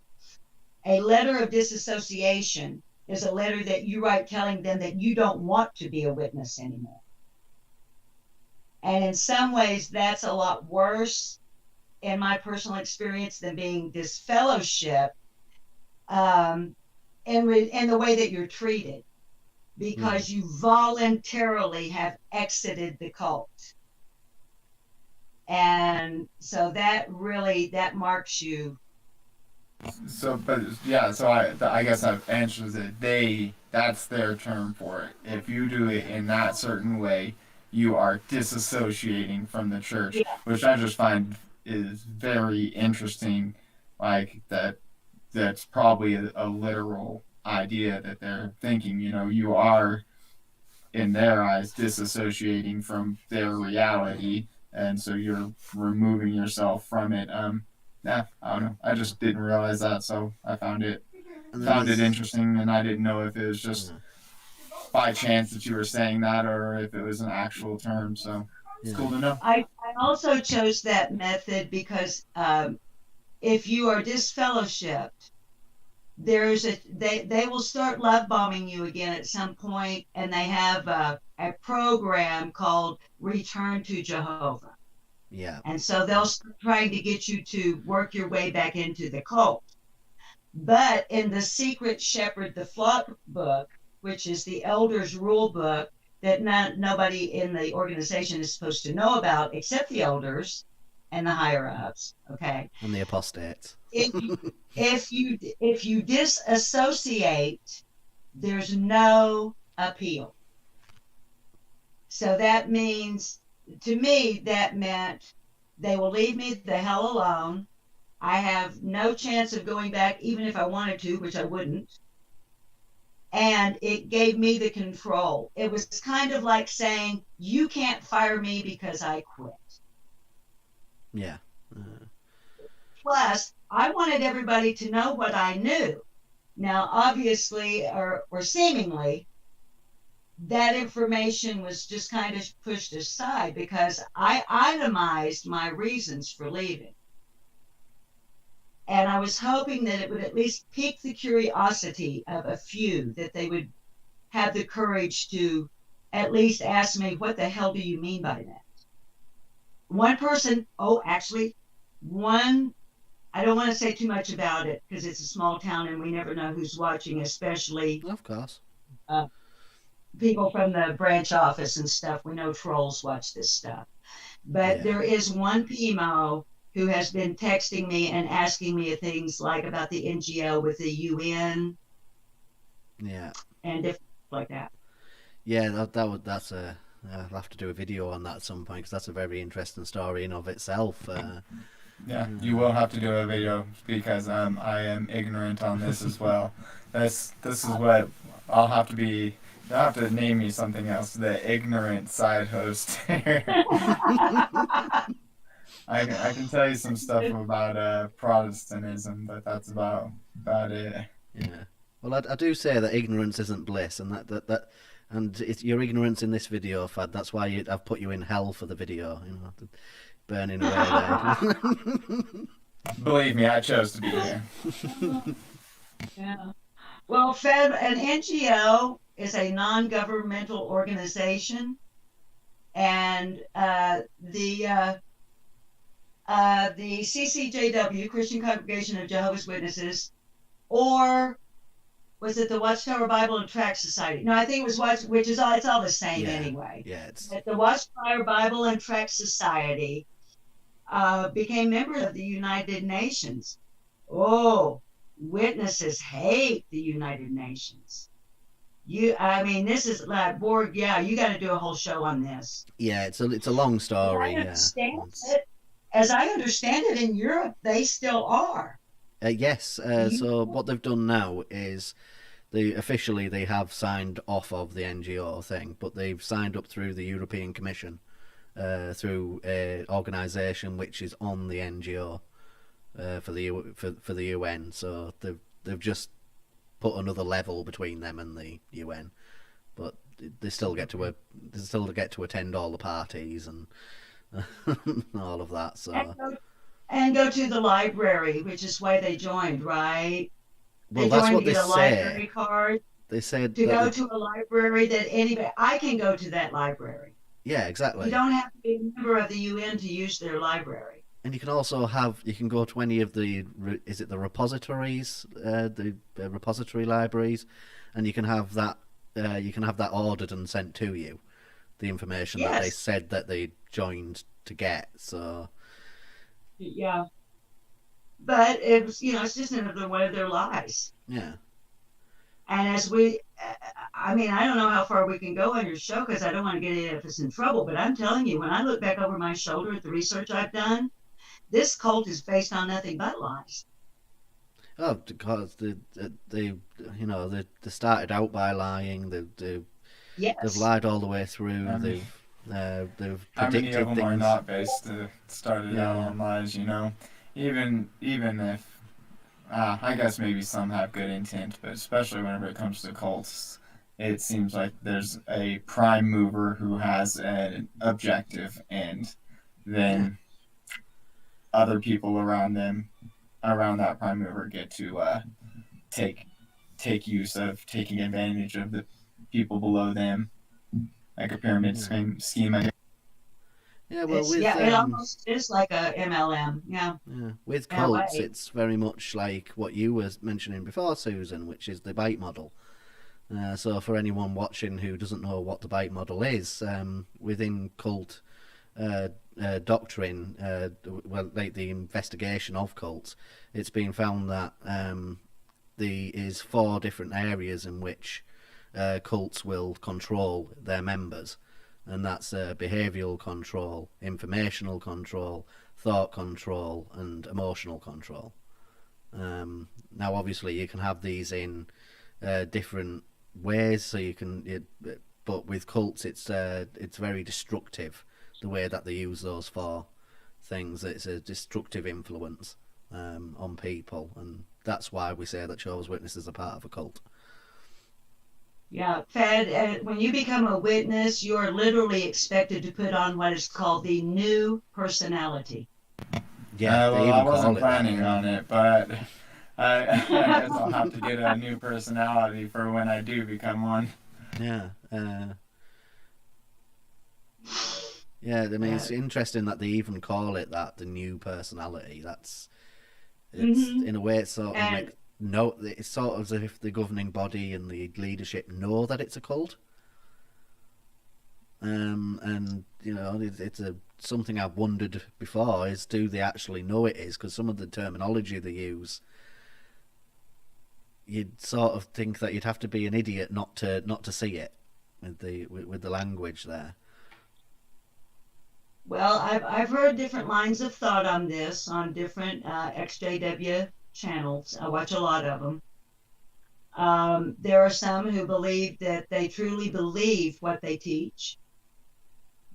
a letter of disassociation is a letter that you write telling them that you don't want to be a witness anymore. And in some ways, that's a lot worse, in my personal experience, than being disfellowshipped in the way that you're treated, because you voluntarily have exited the cult. And so that marks you. So, but yeah, so I guess I've answered it. That's their term for it. If you do it in that certain way, you are disassociating from the church, which I just find is very interesting. Like that's probably a literal idea that they're thinking. You know, you are, in their eyes, disassociating from their reality, and so you're removing yourself from it. I don't know. I just didn't realize that, so I found it interesting, and I didn't know if it was just by chance that you were saying that, or if it was an actual term. So it's cool to know. I also chose that method because if you are disfellowshipped, they will start love bombing you again at some point, and they have a program called Return to Jehovah. Yeah. And so they'll start trying to get you to work your way back into the cult. But in the Secret Shepherd the Flock book, which is the elders rule book that nobody in the organization is supposed to know about except the elders and the higher ups. Okay. And the apostates. If you disassociate, there's no appeal. So that means, to me, that meant they will leave me the hell alone. I have no chance of going back, even if I wanted to, which I wouldn't. And it gave me the control. It was kind of like saying, you can't fire me because I quit. Yeah. Plus, I wanted everybody to know what I knew. Now, obviously, or seemingly, that information was just kind of pushed aside because I itemized my reasons for leaving. And I was hoping that it would at least pique the curiosity of a few, that they would have the courage to at least ask me, what the hell do you mean by that? One person, one, I don't want to say too much about it because it's a small town and we never know who's watching, especially Of course. People from the branch office and stuff. We know trolls watch this stuff. But there is one PMO who has been texting me and asking me things like about the NGO with the UN. Yeah. And different like that. Yeah, that's a. I'll have to do a video on that at some point because that's a very interesting story in of itself. Yeah, you will have to do a video because I am ignorant on this as well. This is what I'll have to be. You'll have to name me something else. The ignorant side host. I can tell you some stuff about Protestantism, but that's about it. Yeah. Well, I do say that ignorance isn't bliss, and that and it's your ignorance in this video, Fad. That's why I've put you in hell for the video. You know, burning away there. Believe me, I chose to be here. Yeah. Well, an NGO is a non-governmental organization, and the CCJW, Christian Congregation of Jehovah's Witnesses, or was it the Watchtower Bible and Tract Society? No, I think it was which is it's all the same anyway. Yeah, it's the Watchtower Bible and Tract Society became members of the United Nations. Oh, witnesses hate the United Nations. This is like Borg. Yeah, you got to do a whole show on this. Yeah, it's a long story. As I understand it, in Europe, they still are. Yes. So what they've done now is officially they have signed off of the NGO thing, but they've signed up through the European Commission, through an organisation which is on the NGO for the UN. So they've just put another level between them and the UN, but they still get to attend all the parties and all of that. So and go to the library, which is why they joined, right? Well, that's what they say. Library card. They said to go to a library that I can go to that library. Yeah, exactly. You don't have to be a member of the UN to use their library. And you can also you can go to any of the repositories, the repository libraries, and you can have that ordered and sent to you, the information that they said that they joined to get. So yeah, but it's it's just another one of their lies. Yeah. And as I don't know how far we can go on your show because I don't want to get any of us in trouble, but I'm telling you, when I look back over my shoulder at the research I've done, this cult is based on nothing but lies. Oh, because they started out by lying. They've lied all the way through. They've predicted how many of them things. Are not based started out on lies? Even if I guess maybe some have good intent, but especially whenever it comes to cults, it seems like there's a prime mover who has an objective, and then other people around that prime mover get to take use of taking advantage of the people below them, like a pyramid scheme. I guess. Yeah, well, it almost is like a MLM. Yeah. With cults, it's very much like what you were mentioning before, Susan, which is the bite model. So for anyone watching who doesn't know what the bite model is, within cult doctrine, well, like the investigation of cults, it's been found that there is 4 different areas in which cults will control their members, and that's behavioural control, informational control, thought control, and emotional control. Now, obviously, you can have these in different ways, so you can. But with cults, it's very destructive. The way that they use those 4 things, it's a destructive influence on people, and that's why we say that Jehovah's Witnesses are part of a cult. Yeah, Fed, when you become a witness, you're literally expected to put on what is called the new personality. Yeah, well, I wasn't planning on it, but I guess I'll have to get a new personality for when I do become one. Yeah. Yeah, I mean, it's interesting that they even call it that, the new personality. It's in a way, it's sort of like, no, it's sort of as if the governing body and the leadership know that it's a cult. And you know, it's something I've wondered before is, do they actually know it is? Because some of the terminology they use, you'd sort of think that you'd have to be an idiot not to see it with the language there. Well, I've heard different lines of thought on this on different XJW channels. I watch a lot of them. There are some who believe that they truly believe what they teach.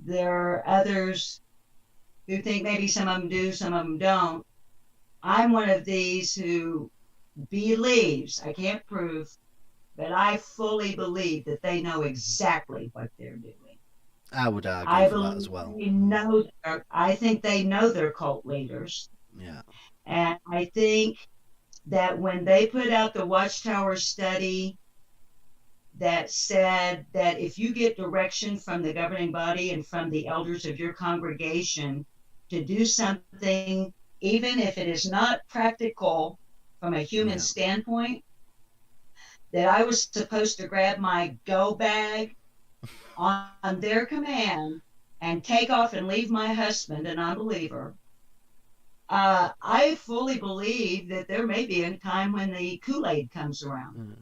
There are others who think maybe some of them do, some of them don't. I'm one of these who believes, I can't prove, but I fully believe that they know exactly what they're doing. I would argue for that as well. I think they know their cult leaders. Yeah. And I think that when they put out the Watchtower study that said that if you get direction from the governing body and from the elders of your congregation to do something, even if it is not practical from a human standpoint, that I was supposed to grab my go bag on their command and take off and leave my husband, an unbeliever. I fully believe that there may be a time when the Kool-Aid comes around.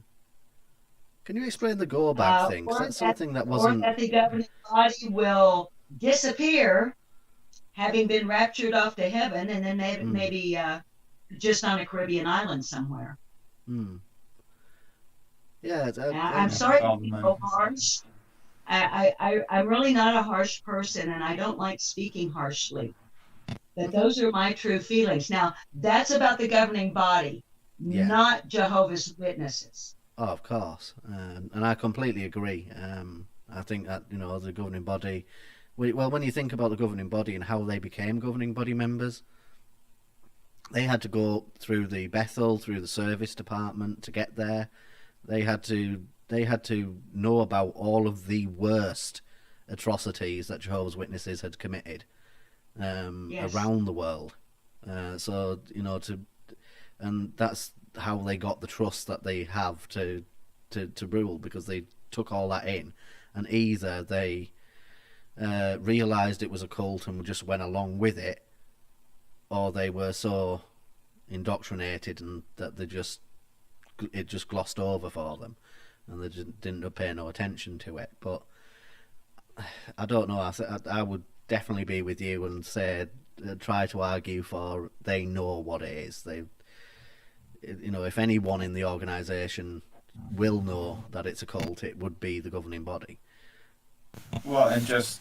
Can you explain the go bag thing? 'Cause that's something that wasn't. Or that the governing body will disappear, having been raptured off to heaven, and then maybe just on a Caribbean island somewhere. Yeah, I'm sorry to be so harsh. I'm really not a harsh person, and I don't like speaking harshly. But those are my true feelings. Now, that's about the governing body, not Jehovah's Witnesses. Oh, of course. And I completely agree. I think that, you know, the governing body... Well, when you think about the governing body and how they became governing body members, they had to go through the Bethel, through the service department to get there. They had to know about all of the worst atrocities that Jehovah's Witnesses had committed around the world. So, you know, and that's how they got the trust that they have to rule, because they took all that in, and either they realised it was a cult and just went along with it, or they were so indoctrinated and that it just glossed over for them, and they just didn't pay no attention to it. But I don't know. I would definitely be with you and say, try to argue for they know what it is. You know, if anyone in the organisation will know that it's a cult, it would be the governing body. Well, and just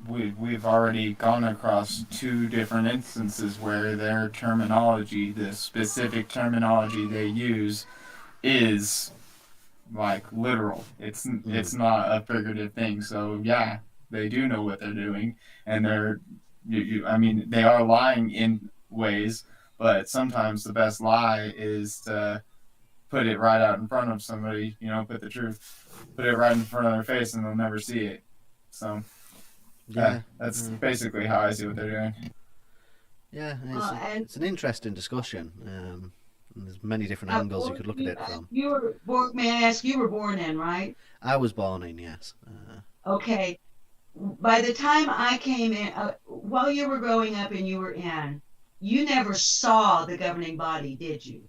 we've already gone across 2 different instances where their terminology, the specific terminology they use, is like literal. It's not a figurative thing. So yeah, they do know what they're doing, and I mean, they are lying in ways, but sometimes the best lie is to put it right out in front of somebody. You know, put it right in front of their face, and they'll never see it. So that's basically how I see what they're doing. Yeah, it's an interesting discussion. And there's many different angles you could look at it from. You were born, may I ask, you were born in, right? I was born in, yes. Okay. By the time I came in, while you were growing up and you were in, you never saw the governing body, did you?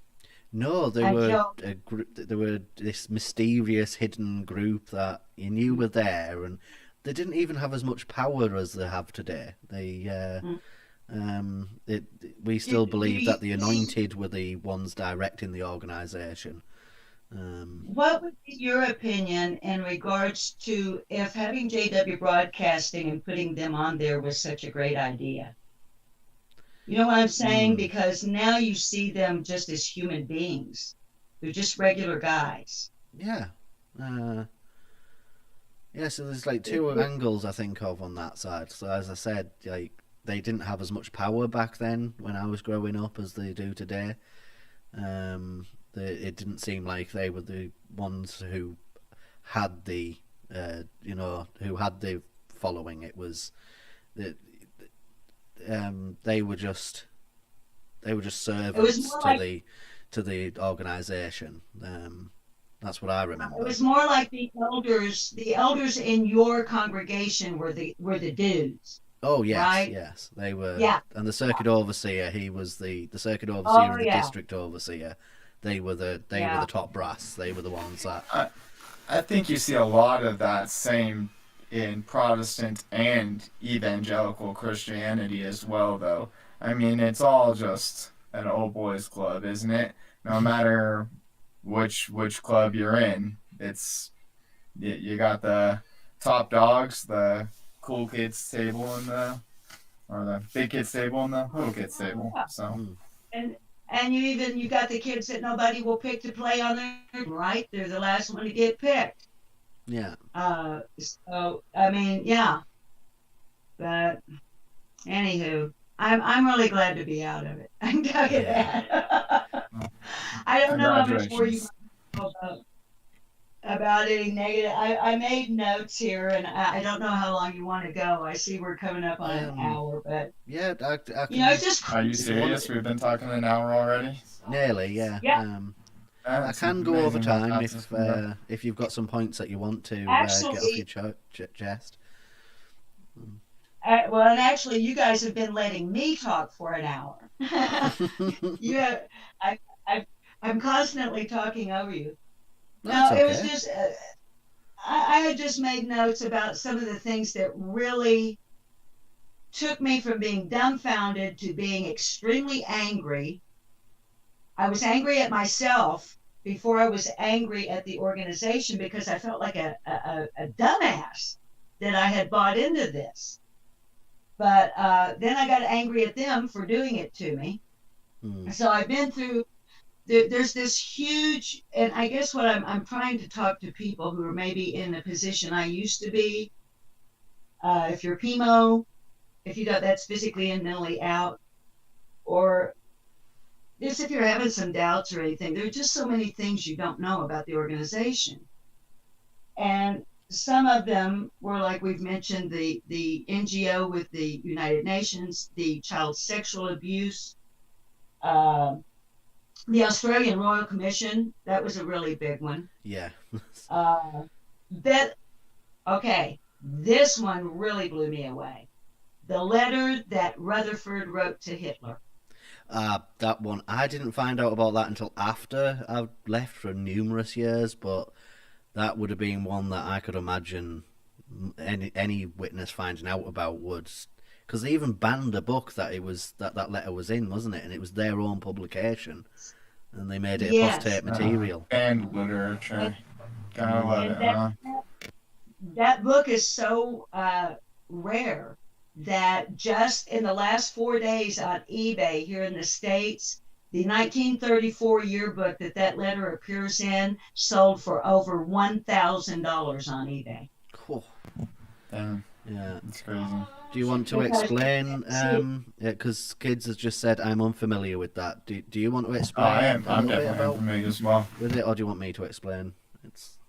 No, they were a group. They were this mysterious hidden group that you knew were there, and they didn't even have as much power as they have today. We still believe that the anointed were the ones directing the organisation. What would be your opinion in regards to if having JW Broadcasting and putting them on there was such a great idea? You know what I'm saying? Because now you see them just as human beings. They're just regular guys. Yeah. So there's like two angles I think of on that side. So as I said, like they didn't have as much power back then when I was growing up as they do today. It didn't seem like they were the ones who had the, who had the following. It was that they were just servants to the organisation. That's what I remember. It was more like the elders. The elders in your congregation were the dudes. Oh yes, right? Yes, they were. Yeah. And the circuit overseer, he was the circuit overseer and the district overseer. They were the top brass. They were the ones that. I think you see a lot of that same in Protestant and evangelical Christianity as well, though. I mean, it's all just an old boys club, isn't it? No matter which club you're in, it's you got the top dogs, the cool kids table, or the big kids table and the little kids table. So. And you got the kids that nobody will pick to play on their team, right? They're the last one to get picked. Yeah. So I mean, yeah. But anywho, I'm really glad to be out of it. I can tell you that. I don't know how much more you want about any negative. I made notes here, and I don't know how long you want to go. I see we're coming up on an hour, but yeah, I it's just. Are you serious? We've been talking an hour already. Nearly, yeah. Yeah. I can go over time if you've got some points that you want to get off your chest. Well, and actually, you guys have been letting me talk for an hour. Yeah, I'm constantly talking over you. No, it was just, I had just made notes about some of the things that really took me from being dumbfounded to being extremely angry. I was angry at myself before I was angry at the organization because I felt like a dumbass that I had bought into this. But then I got angry at them for doing it to me. So I've been through. There's this huge, and I guess what I'm trying to talk to people who are maybe in the position I used to be. If you're PMO, if you don't, that's physically and mentally out, or just if you're having some doubts or anything, there are just so many things you don't know about the organization. And some of them were like we've mentioned, the NGO with the United Nations, the child sexual abuse, the Australian Royal Commission, that was a really big one. Yeah. This one really blew me away. The letter that Rutherford wrote to Hitler. That one, I didn't find out about that until after I've left for numerous years, but that would have been one that I could imagine any witness finding out about would, because they even banned a book that that letter was in, wasn't it? And it was their own publication, and they made it apostate material. And literature. Gotta love it, huh? That book is so rare that just in the last 4 days on eBay here in the States, the 1934 yearbook that letter appears in sold for over $1,000 on eBay. Cool. Damn. Yeah. That's crazy. Do you want to explain? Because Kids has just said I'm unfamiliar with that. Do you want to explain? I am. I'm definitely unfamiliar as well with it, or do you want me to explain? It's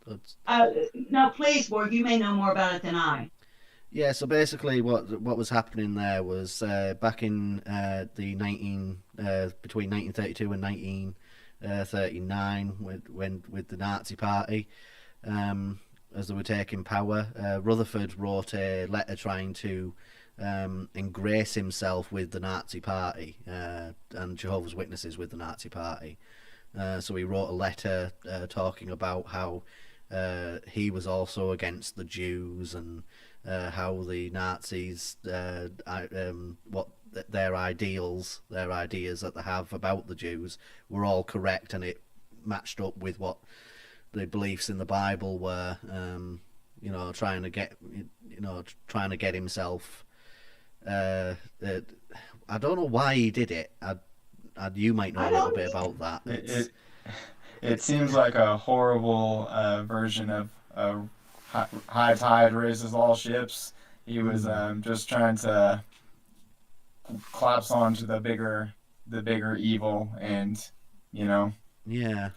no, please, Borg. You may know more about it than I. Yeah. So basically, what was happening there was back in between 1932 and 39 with the Nazi Party. As they were taking power, Rutherford wrote a letter trying to ingrace himself with the Nazi Party and Jehovah's Witnesses with the Nazi Party. So he wrote a letter talking about how he was also against the Jews and how the Nazis, what their ideas that they have about the Jews were all correct, and it matched up with what the beliefs in the Bible were. Trying to get himself. I don't know why he did it. You might know a little bit about that. It seems like a horrible version of high tide raises all ships. He was just trying to collapse onto the bigger evil, and Yeah.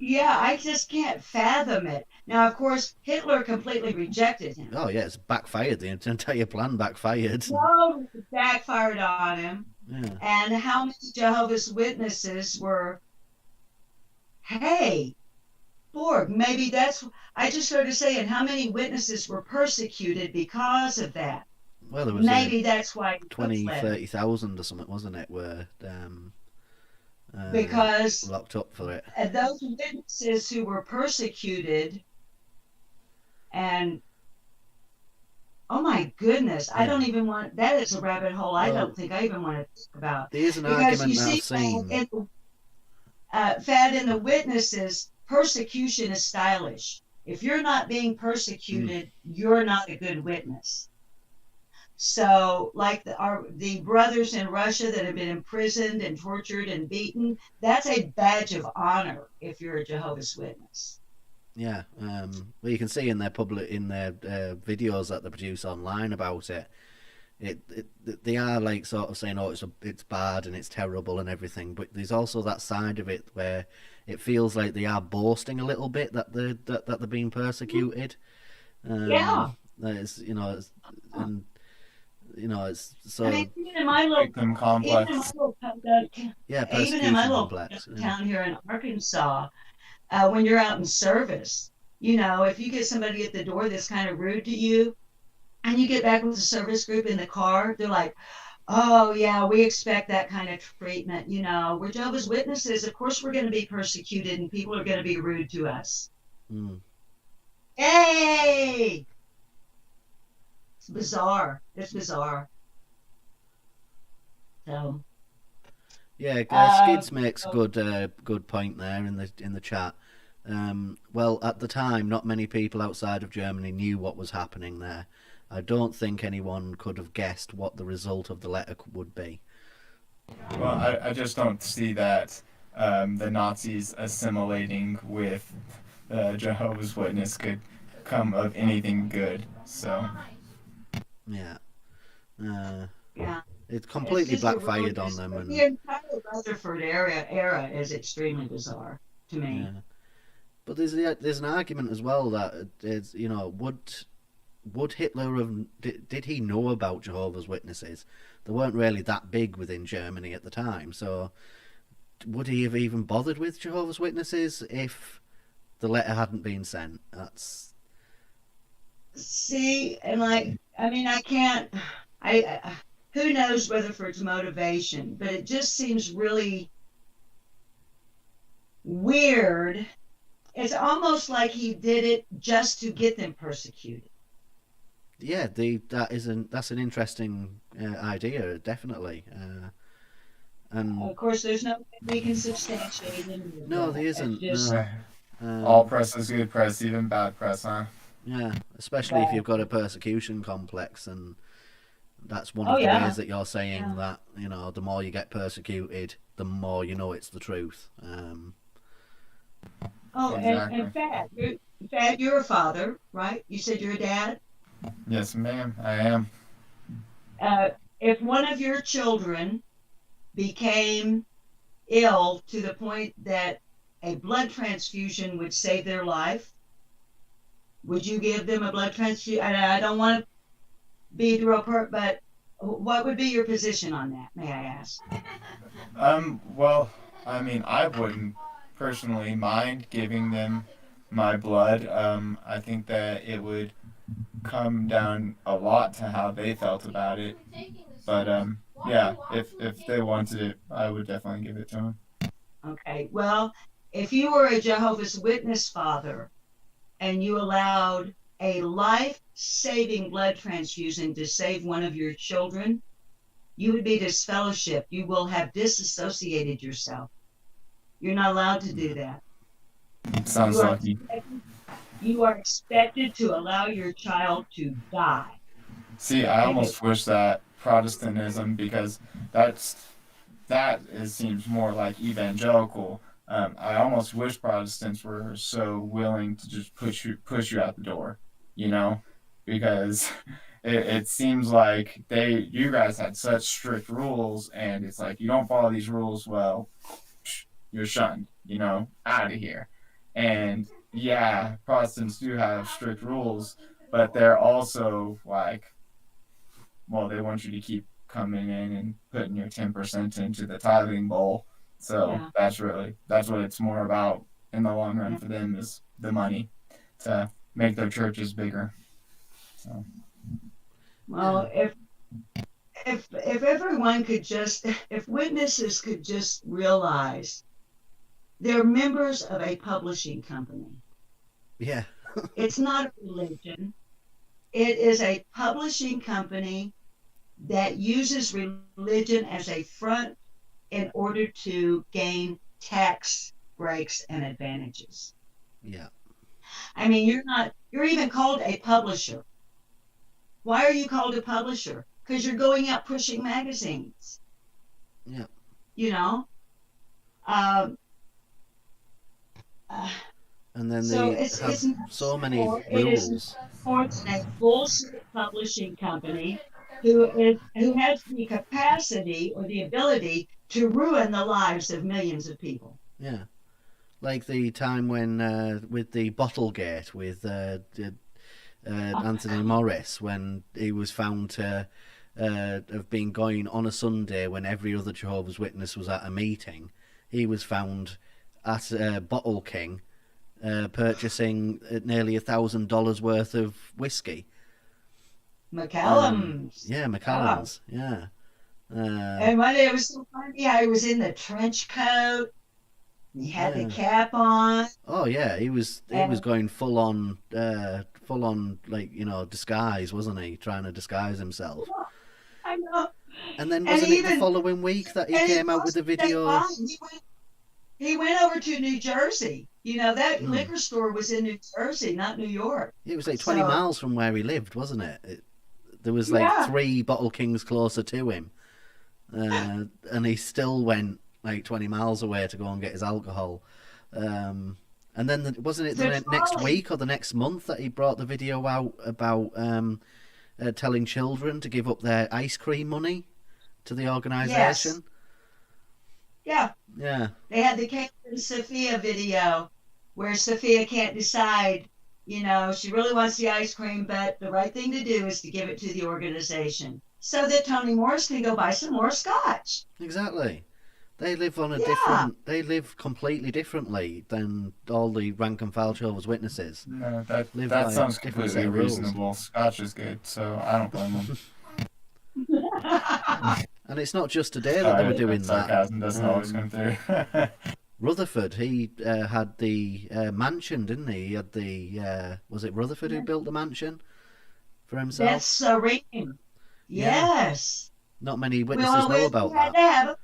I just can't fathom it. Now, of course, Hitler completely rejected him. Oh yeah, it's backfired. The entire plan backfired. No, it backfired on him. Yeah. And how many Jehovah's Witnesses were, hey, Borg, maybe that's, I just heard her saying how many witnesses were persecuted because of that. Well, there was maybe that's why 30,000 or something, wasn't it? Were because locked up for it. And those witnesses who were persecuted, and oh my goodness, I don't even want, that is a rabbit hole I don't think I even want to think about. There's an argument that I've seen. Fad, in the witnesses, persecution is stylish. If you're not being persecuted, you're not a good witness. So, like the brothers in Russia that have been imprisoned and tortured and beaten, that's a badge of honor if you're a Jehovah's Witness. Yeah, well, you can see in their videos that they produce online about it. They are like sort of saying, oh, it's bad and it's terrible and everything, but there's also that side of it where it feels like they are boasting a little bit that they're being persecuted. Yeah, it's so. I mean, even in my little victim complex. Even in my little town here in Arkansas, when you're out in service, if you get somebody at the door that's kind of rude to you, and you get back with the service group in the car, they're like, oh yeah, we expect that kind of treatment. We're Jehovah's Witnesses. Of course we're going to be persecuted and people are going to be rude to us. Hey! It's bizarre. So. Yeah, Skids makes a good point there in the chat. Well, at the time, not many people outside of Germany knew what was happening there. I don't think anyone could have guessed what the result of the letter would be. Well, I just don't see that the Nazis assimilating with Jehovah's Witness could come of anything good. So. Yeah. Yeah. It completely backfired on them. The entire Rutherford era is extremely bizarre to me. Yeah. But there's an argument as well that is, would Hitler have did he know about Jehovah's Witnesses? They weren't really that big within Germany at the time, so would he have even bothered with Jehovah's Witnesses if the letter hadn't been sent? That's and I can't. Who knows Rutherford's motivation? But it just seems really weird. It's almost like he did it just to get them persecuted. Yeah, that's an interesting idea, definitely. And of course, there's no way we can substantiate it. No, there isn't. Just, all press is good press, even bad press, huh? Yeah, especially if you've got a persecution complex, and that's one of the ways that you're saying that the more you get persecuted, the more it's the truth. Exactly. And Fad, you're a father, right? You said you're a dad? Yes, ma'am, I am. If one of your children became ill to the point that a blood transfusion would save their life, would you give them a blood transfusion? I don't want to be the real part, but what would be your position on that, may I ask? Well, I mean, I wouldn't personally mind giving them my blood. I think that it would come down a lot to how they felt about it. But yeah, if they wanted it, I would definitely give it to them. Okay. Well, if you were a Jehovah's Witness father and you allowed a life-saving blood transfusion to save one of your children, you would be disfellowshipped. You will have disassociated yourself. You're not allowed to do that. Sounds You are lucky. you are expected to allow your child to die. See, I almost wish that Protestantism, because seems more like evangelical. I almost wish Protestants were so willing to just push you out the door, you know, because it seems like you guys had such strict rules, and it's like, you don't follow these rules, well, you're shunned, out of here. And yeah, Protestants do have strict rules, but they're also like, well, they want you to keep coming in and putting your 10% into the tithing bowl. So Yeah. that's what it's more about in the long run for them, is the money to make their churches bigger. So. Well, if everyone could just, if witnesses could just realize they're members of a publishing company. Yeah. It's not a religion. It is a publishing company that uses religion as a front in order to gain tax breaks and advantages. Yeah. I mean, you're even called a publisher. Why are you called a publisher? Because you're going out pushing magazines. Yeah. And then So they it's have so many it is rules. a bullshit publishing company who has the capacity or the ability to ruin the lives of millions of people. Yeah. Like the time when with the Bottlegate with Anthony Morris, when he was found to have been going on a Sunday when every other Jehovah's Witness was at a meeting. He was found at Bottle King purchasing nearly $1,000 worth of whiskey. McCallum's. Yeah, McCallum's. Yeah. And one day it was so funny. I was in the trench coat. He had the cap on. Oh yeah, he was going full on like, disguise, wasn't he? Trying to disguise himself. I know. And then wasn't it the following week that he came out with the video? He went over to New Jersey. That liquor store was in New Jersey, not New York. It was like 20 miles from where he lived, wasn't it? There was like 3 Bottle Kings closer to him. And he still went like 20 miles away to go and get his alcohol. And then wasn't it the next week or the next month that he brought the video out about telling children to give up their ice cream money to the organisation? Yes. Yeah. They had the Kate and Sophia video where Sophia can't decide, she really wants the ice cream, but the right thing to do is to give it to the organization so that Tony Morris can go buy some more scotch. Exactly. They live they live completely differently than all the rank and file Jehovah's Witnesses. No, that sounds completely reasonable. Scotch is good, so I don't blame them. And it's not just today that they were doing that. Sarcasm doesn't always come through. Rutherford, he had the mansion, didn't he? He had the was it Rutherford who built the mansion for himself? That's serene. Yes. Not many witnesses know about that.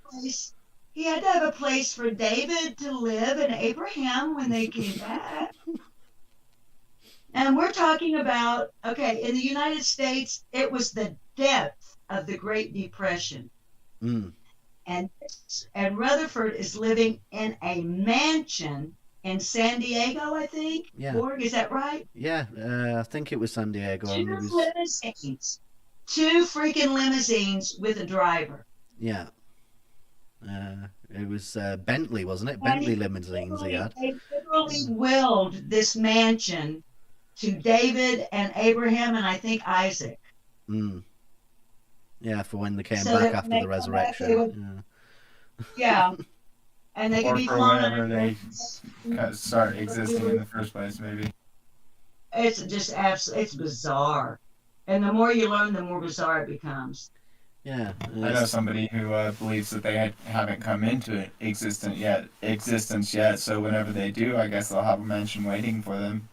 He had to have a place for David to live and Abraham when they came back. And we're talking about, in the United States, it was the depth of the Great Depression. And Rutherford is living in a mansion in San Diego, I think. Yeah. Borg, is that right? Yeah, I think it was San Diego. 2 limousines. 2 freaking limousines with a driver. Yeah. It was Bentley, wasn't it? Bentley limousines he had. They literally willed this mansion to David and Abraham and I think Isaac. Yeah, for when they came back after the resurrection. Yeah. and they can Or be for flown whenever under. they start existing in the first place, maybe. It's just absolutely, it's bizarre. And the more you learn, the more bizarre it becomes. Yeah. I know somebody who believes that they haven't come into existence yet. So whenever they do, I guess they'll have a mansion waiting for them.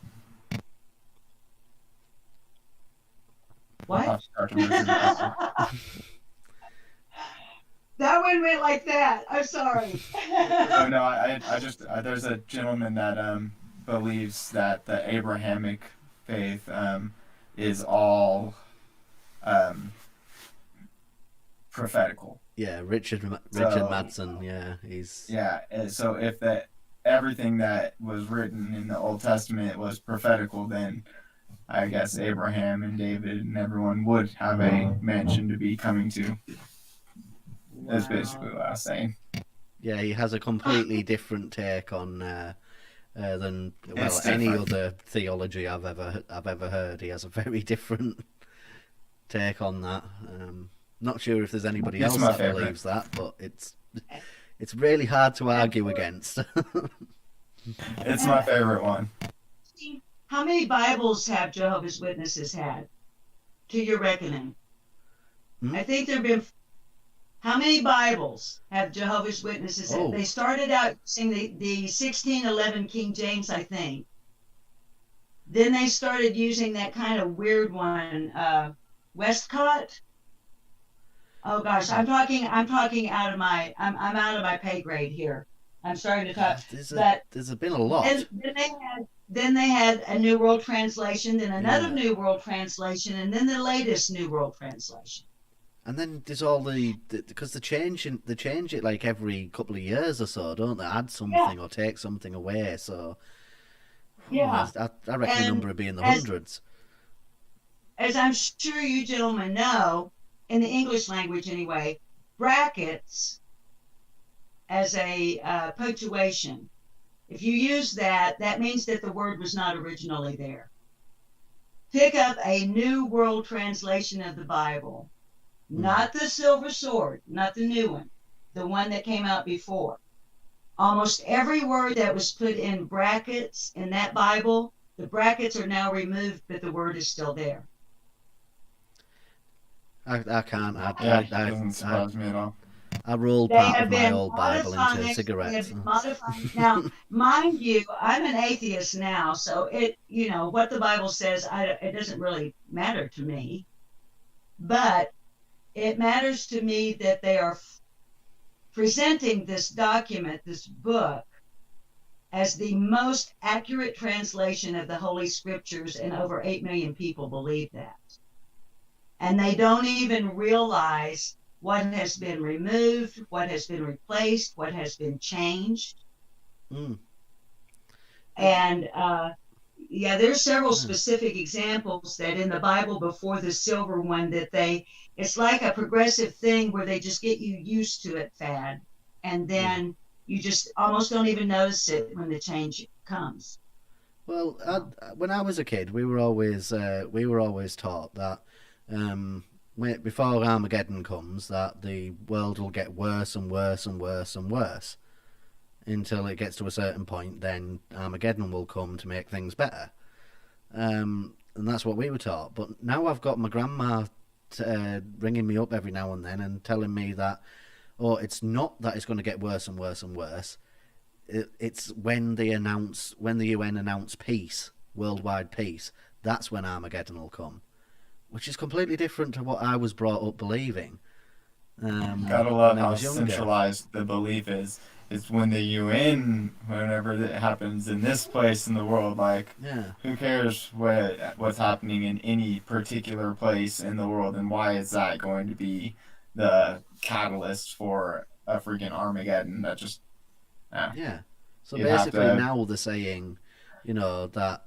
I'll have What? to start to listen to that. That one went like that. I'm sorry. Oh no, I just there's a gentleman that believes that the Abrahamic faith is all prophetical. Yeah, Richard Madsen. Yeah, he's. Yeah, so if everything that was written in the Old Testament was prophetical, then I guess Abraham and David and everyone would have a mansion to be coming to. That's basically what I was saying. Yeah, he has a completely different take on than It's any different. other theology I've ever heard. He has a very different take on that. Not sure if there's anybody It's else my that favorite. believes that, but it's really hard to argue against. It's my favorite one. How many Bibles have Jehovah's Witnesses had, to your reckoning? I think there have been. How many Bibles have Jehovah's Witnesses had? Oh. They started out using the 1611 King James, I think. Then they started using that kind of weird one, Westcott. Oh gosh, I'm talking out of my I'm out of my pay grade here. I'm starting to talk, but There's been a lot. Then they had a New World Translation, then another Yeah. New World Translation, and then the latest New World Translation. And then there's all because they change it like every couple of years or so, don't they? Add something or take something away. So Yeah, I reckon the And number would be in the as- hundreds. as I'm sure you gentlemen know, in the English language anyway, brackets as a punctuation. If you use that, that means that the word was not originally there. Pick up a New World Translation of the Bible, not the Silver Sword, not the new one, the one that came out before. Almost every word that was put in brackets in that Bible, the brackets are now removed, but the word is still there. I can't. Yeah, doesn't surprise me at all. I rolled They part have of my been old Bible into modifying. They cigarettes. have been modifying. Now, mind you, I'm an atheist now, so what the Bible says, it doesn't really matter to me. But it matters to me that they are presenting this document, this book, as the most accurate translation of the Holy Scriptures, and over 8 million people believe that. And they don't even realize what has been removed, what has been replaced, what has been changed. And there's several specific examples that in the Bible before the silver one that it's like a progressive thing where they just get you used to it, fad, and then you just almost don't even notice it when the change comes. Well, when I was a kid, we were always taught that before Armageddon comes, that the world will get worse and worse and worse and worse until it gets to a certain point. Then Armageddon will come to make things better, and that's what we were taught. But now I've got my grandma ringing me up every now and then and telling me that, it's not that it's going to get worse and worse and worse. It's when the UN announce peace, worldwide peace, that's when Armageddon will come, which is completely different to what I was brought up believing. Gotta love when I how was younger. centralized the belief is. It's when the UN, whenever it happens in this place in the world, who cares what's happening in any particular place in the world, and why is that going to be the catalyst for a freaking Armageddon? That just So you'd have basically to- now they're saying, that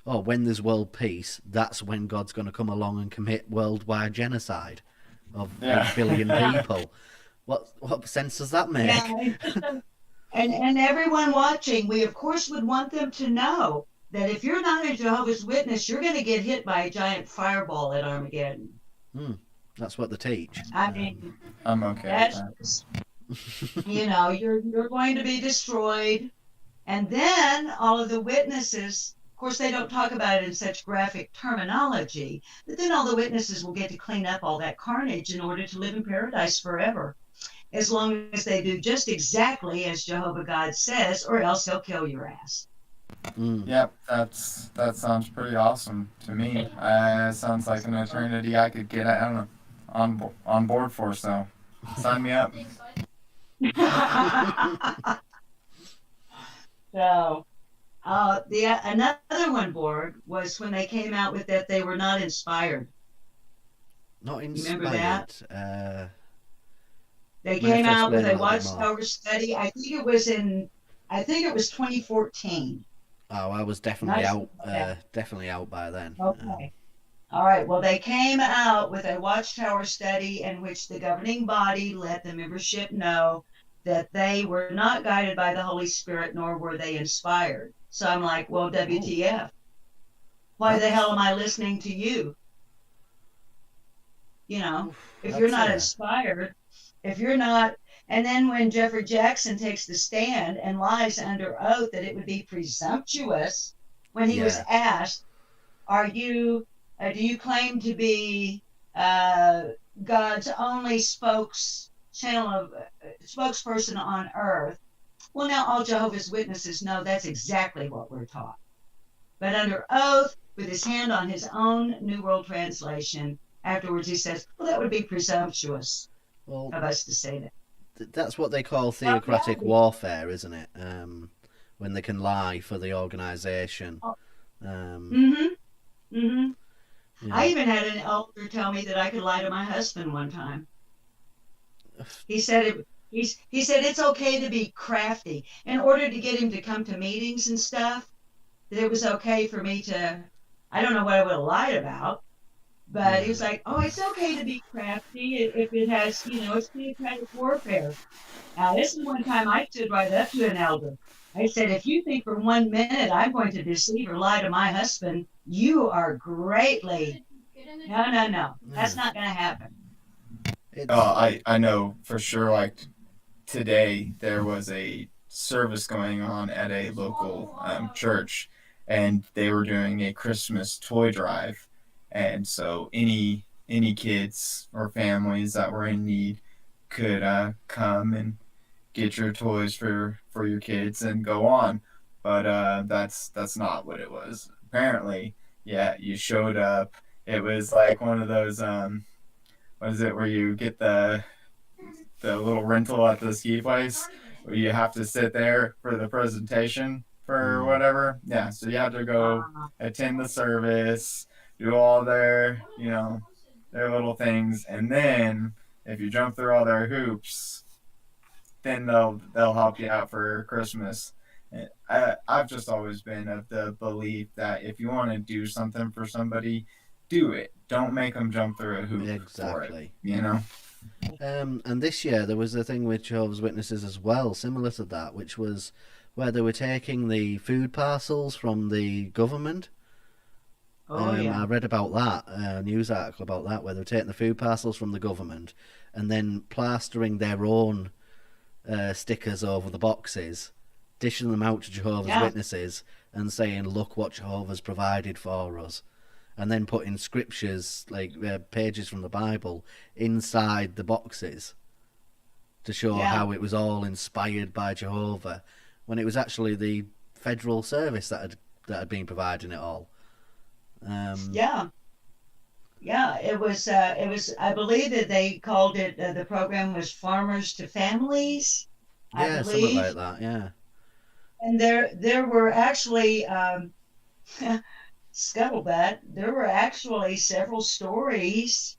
when there's world peace, that's when God's going to come along and commit worldwide genocide of 8 billion people. What sense does that make? Yeah, and everyone watching, we of course would want them to know that if you're not a Jehovah's Witness, you're going to get hit by a giant fireball at Armageddon. That's what they teach. I mean, I'm okay with that. You're going to be destroyed. And then all of the witnesses, of course, they don't talk about it in such graphic terminology, but then all the witnesses will get to clean up all that carnage in order to live in paradise forever, as long as they do just exactly as Jehovah God says, or else he'll kill your ass. Yep, that sounds pretty awesome to me. Sounds like an eternity I could get on board for. So, sign me up. So, another one, Borg, was when they came out with that they were not inspired. Not Remember that? inspired. They May have came to out with explain a a little bit more. Watchtower study. I think it was 2014. Oh, I was definitely Nice. out. Definitely out by then. Okay. All right. Well, they came out with a Watchtower study in which the governing body let the membership know that they were not guided by the Holy Spirit, nor were they inspired. So I'm like, well, WTF? Why the hell am I listening to you? If you're not inspired, if you're not. And then when Jeffrey Jackson takes the stand and lies under oath that it would be presumptuous when he was asked, do you claim to be God's only spokesperson on earth? Well, now all Jehovah's Witnesses know that's exactly what we're taught. But under oath, with his hand on his own New World Translation, afterwards he says, well, that would be presumptuous of us to say that. That's what they call theocratic warfare, isn't it? When they can lie for the organisation. Yeah. I even had an elder tell me that I could lie to my husband one time. He said it's okay to be crafty. In order to get him to come to meetings and stuff, that it was okay for me to, I don't know what I would have lied about, but he was like, oh, it's okay to be crafty if it has, it's theocratic warfare. Now, this is one time I stood right up to an elder. I said, if you think for 1 minute I'm going to deceive or lie to my husband, you are greatly... No. That's not going to happen. I know for sure, like, today there was a service going on at a local church, and they were doing a Christmas toy drive. And so any kids or families that were in need could come and get your toys for your kids and go on. But that's not what it was. Apparently, yeah, you showed up. It was like one of those what is it, where you get the little rental at the ski place where you have to sit there for the presentation for whatever. Yeah, so you have to go attend the service, do all their little things, and then if you jump through all their hoops, then they'll help you out for Christmas. I've just always been of the belief that if you want to do something for somebody, do it. Don't make them jump through a hoop. Exactly. For it, And this year there was a thing with Jehovah's Witnesses as well, similar to that, which was where they were taking the food parcels from the government. I read about that, a news article about that, where they were taking the food parcels from the government and then plastering their own stickers over the boxes, dishing them out to Jehovah's Witnesses and saying, look what Jehovah's provided for us. And then putting scriptures, like pages from the Bible, inside the boxes to show how it was all inspired by Jehovah, when it was actually the federal service that had been providing it all. It was. I believe that they called it. The program was Farmers to Families. Yeah, something like that. Yeah. And there were actually scuttlebutt. There were actually several stories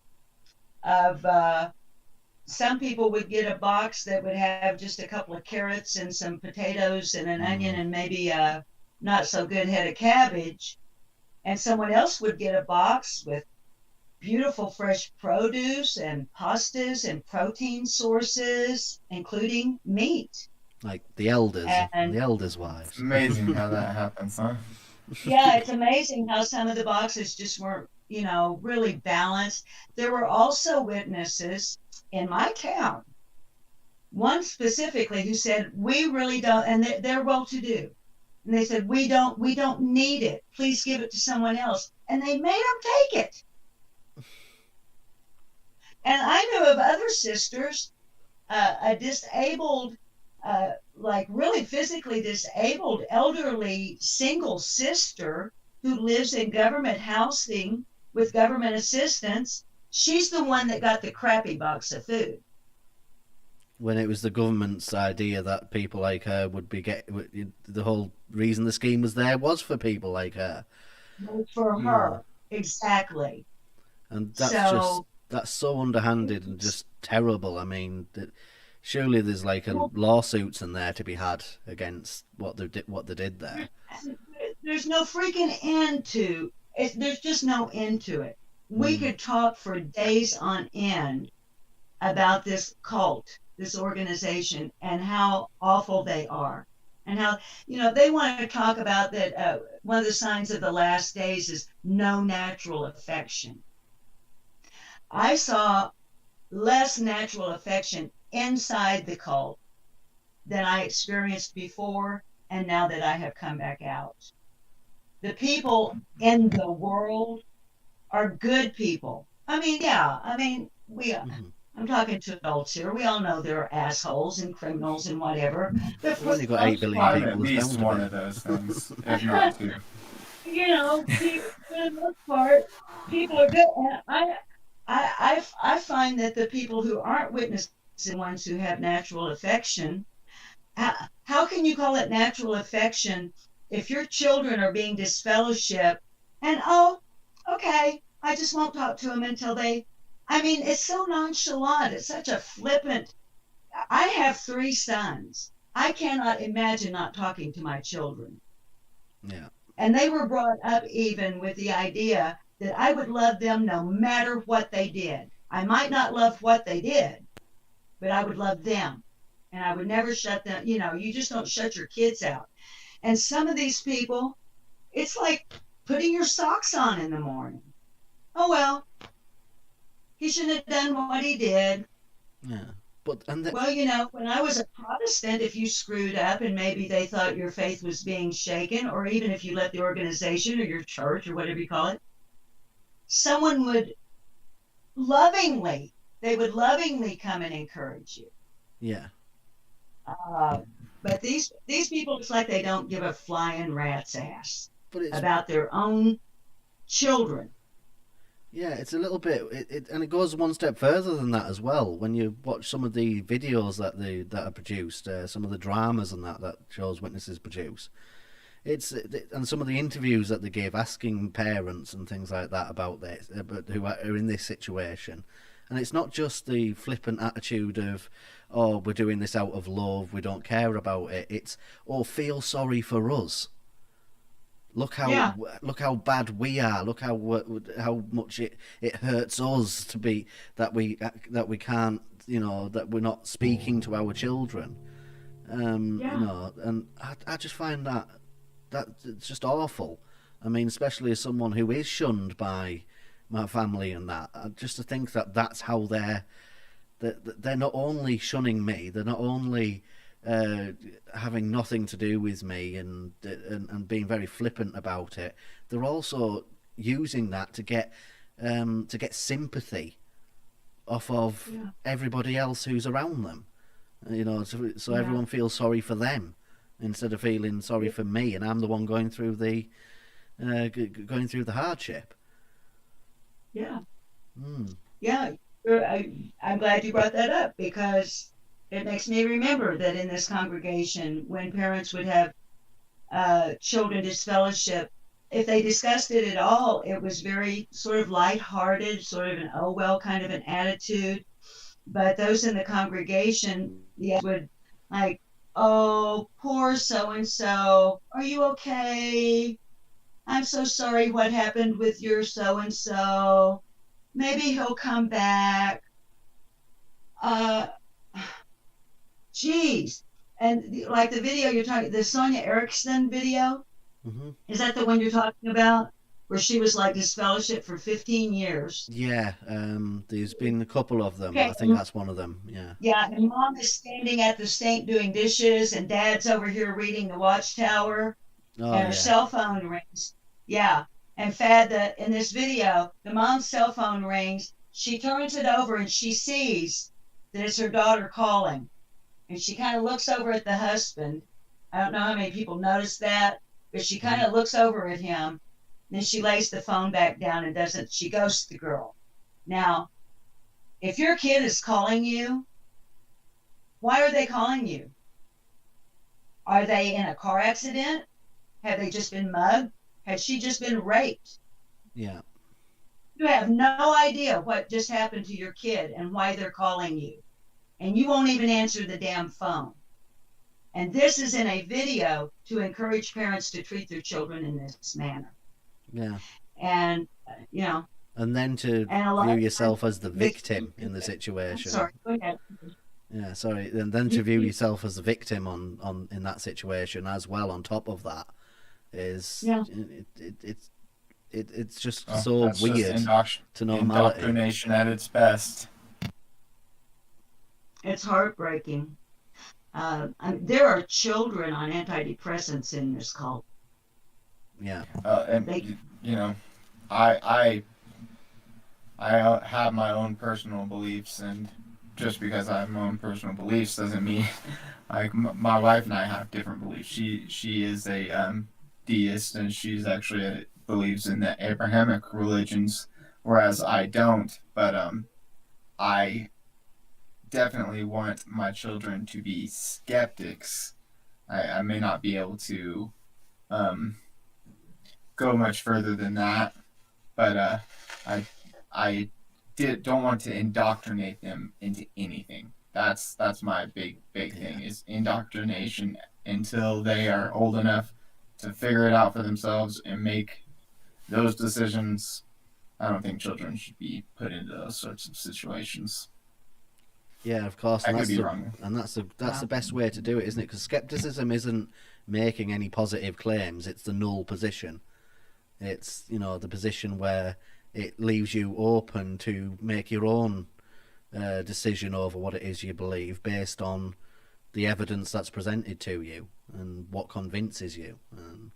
of some people would get a box that would have just a couple of carrots and some potatoes and an onion and maybe a not so good head of cabbage. And someone else would get a box with beautiful fresh produce and pastas and protein sources, including meat. Like the elders and the elders' wives. It's amazing how that happens, huh? Yeah, it's amazing how some of the boxes just weren't, really balanced. There were also witnesses in my town one specifically who said, we really don't, and they're well-to-do. And they said, we don't need it. Please give it to someone else. And they made them take it. And I knew of other sisters, a disabled, like really physically disabled, elderly single sister who lives in government housing with government assistance. She's the one that got the crappy box of food. When it was the government's idea that people like her would be the whole reason the scheme was there was for people like her. For her, exactly. And that's so underhanded and just terrible. I mean, surely there's like lawsuits in there to be had against what they did there. There's no freaking end to it. There's just no end to it. We could talk for days on end about this cult, this organization, and how awful they are. And how, they want to talk about that one of the signs of the last days is no natural affection. I saw less natural affection inside the cult than I experienced before and now that I have come back out. The people in the world are good people. I mean, I'm talking to adults here. We all know there are assholes and criminals and whatever. But we've only got 8 billion people. At least one of those things, if not two. For the most part, people are good. And I find that the people who aren't witnessing, the ones who have natural affection, how can you call it natural affection if your children are being disfellowshipped and, okay, I just won't talk to them until it's so nonchalant. It's such a flippant. I have 3 sons. I cannot imagine not talking to my children. Yeah. And they were brought up even with the idea that I would love them no matter what they did. I might not love what they did, but I would love them. And I would never shut them. You just don't shut your kids out. And some of these people, it's like putting your socks on in the morning. Oh, well, he shouldn't have done what he did. Yeah. Well, when I was a Protestant, if you screwed up and maybe they thought your faith was being shaken, or even if you left the organization or your church or whatever you call it, someone would lovingly come and encourage you. Yeah. But these people, it's like they don't give a flying rat's ass about their own children. Yeah, it's a little bit, and it goes one step further than that as well. When you watch some of the videos that are produced, some of the dramas and that Jehovah's Witnesses produce, and some of the interviews that they give, asking parents and things like that about this, who are in this situation, and it's not just the flippant attitude of, oh, we're doing this out of love, we don't care about it. It's, oh, feel sorry for us. Look how bad we are. Look how much it hurts us to be that we can't, that we're not speaking to our children. And I just find that it's just awful. I mean, especially as someone who is shunned by my family and that, just to think that that's how they're not only shunning me, they're not only having nothing to do with me and being very flippant about it, they're also using that to get sympathy off of everybody else who's around them, so everyone feels sorry for them instead of feeling sorry for me, and I'm the one going through the hardship. I'm glad you brought that up, because it makes me remember that in this congregation, when parents would have children disfellowship, if they discussed it at all, it was very sort of lighthearted, sort of an oh well kind of an attitude. But those in the congregation would like, oh, poor so-and-so, are you okay? I'm so sorry what happened with your so-and-so. Maybe he'll come back. Geez. And like the video you're talking, the Sonia Erickson video, is that the one you're talking about? where she was like disfellowship for 15 years. Yeah, there's been a couple of them. Okay. I think that's one of them. Yeah. Yeah, and mom is standing at the sink doing dishes, and dad's over here reading the Watchtower, Oh and her yeah. cell phone rings. Yeah, and Fad, in this video, the mom's cell phone rings. She turns it over and she sees that it's her daughter calling, and she kind of looks over at the husband. I don't know how many people noticed that, but she kind of looks over at him. Then she lays the phone back down and she ghosts the girl. Now, if your kid is calling you, why are they calling you? Are they in a car accident? Have they just been mugged? Has she just been raped? Yeah. You have no idea what just happened to your kid and why they're calling you. And you won't even answer the damn phone. And this is in a video to encourage parents to treat their children in this manner. Yeah. And, And then to view yourself as the victim in the situation. Sorry, go ahead. Yeah, sorry. And then to view yourself as the victim on in that situation as well. On top of that, is it's just so weird to normality. Indoctrination at its best. It's heartbreaking. There are children on antidepressants in this cult. Yeah. I have my own personal beliefs, and just because I have my own personal beliefs doesn't mean like my wife and I have different beliefs. She is a deist, and she's actually believes in the Abrahamic religions, whereas I don't. But I definitely want my children to be skeptics. I may not be able to go much further than that, but I don't want to indoctrinate them into anything. That's my big thing, is indoctrination until they are old enough to figure it out for themselves and make those decisions. I don't think children should be put into those sorts of situations. Yeah, of course. I could be wrong. And that's the best way to do it, isn't it? Because skepticism isn't making any positive claims. It's the null position. It's, the position where it leaves you open to make your own decision over what it is you believe based on the evidence that's presented to you and what convinces you. And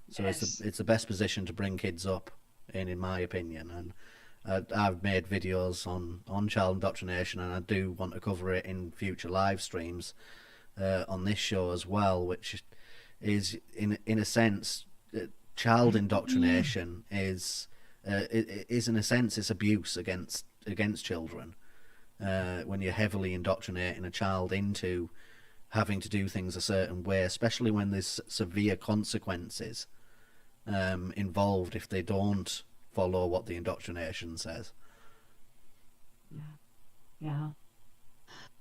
so yes. It's the best position to bring kids up in my opinion. And I've made videos on child indoctrination, and I do want to cover it in future live streams on this show as well, which is in a sense child indoctrination is in a sense it's abuse against children when you're heavily indoctrinating a child into having to do things a certain way, especially when there's severe consequences involved if they don't follow what the indoctrination says. Yeah.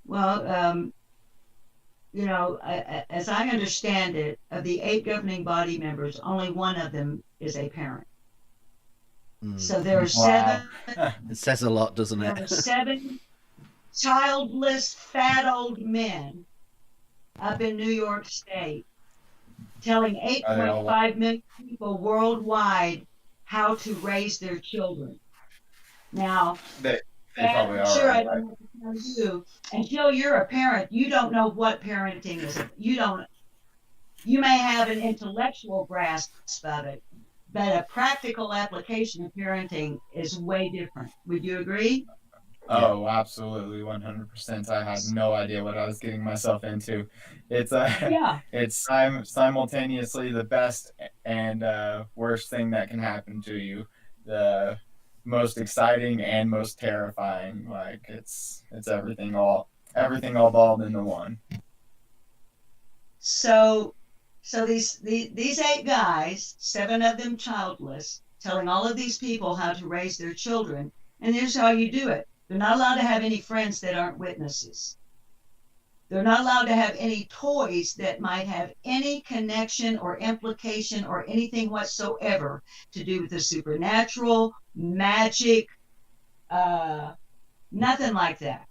Well, as I understand it, of the 8 governing body members, only one of them is a parent. So there are 7. It says a lot, doesn't it? There are 7 childless, fat old men up in New York State telling 8.5 million people worldwide how to raise their children. Now, they probably are. Sure, I don't have to tell you. Until you're a parent, you don't know what parenting is. You may have an intellectual grasp of it, but a practical application of parenting is way different. Would you agree? Oh, absolutely, 100%. I had no idea what I was getting myself into. It's it's simultaneously the best and worst thing that can happen to you. The most exciting and most terrifying. Like it's everything all balled into one. So these 8 guys, 7 of them childless, telling all of these people how to raise their children, and here's how you do it. They're not allowed to have any friends that aren't witnesses. They're not allowed to have any toys that might have any connection or implication or anything whatsoever to do with the supernatural, magic, nothing like that.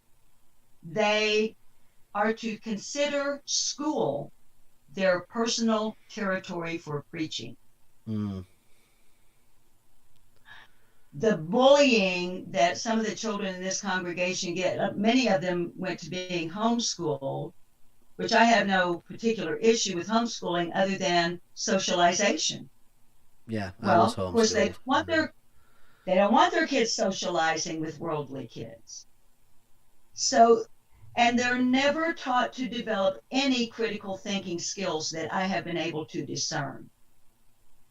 They are to consider school their personal territory for preaching. the bullying that some of the children in this congregation get, many of them went to being homeschooled, which I have no particular issue with homeschooling other than socialization. Yeah, I Well, was of course, homeschooled. they don't want their kids socializing with worldly kids. So, and they're never taught to develop any critical thinking skills that I have been able to discern.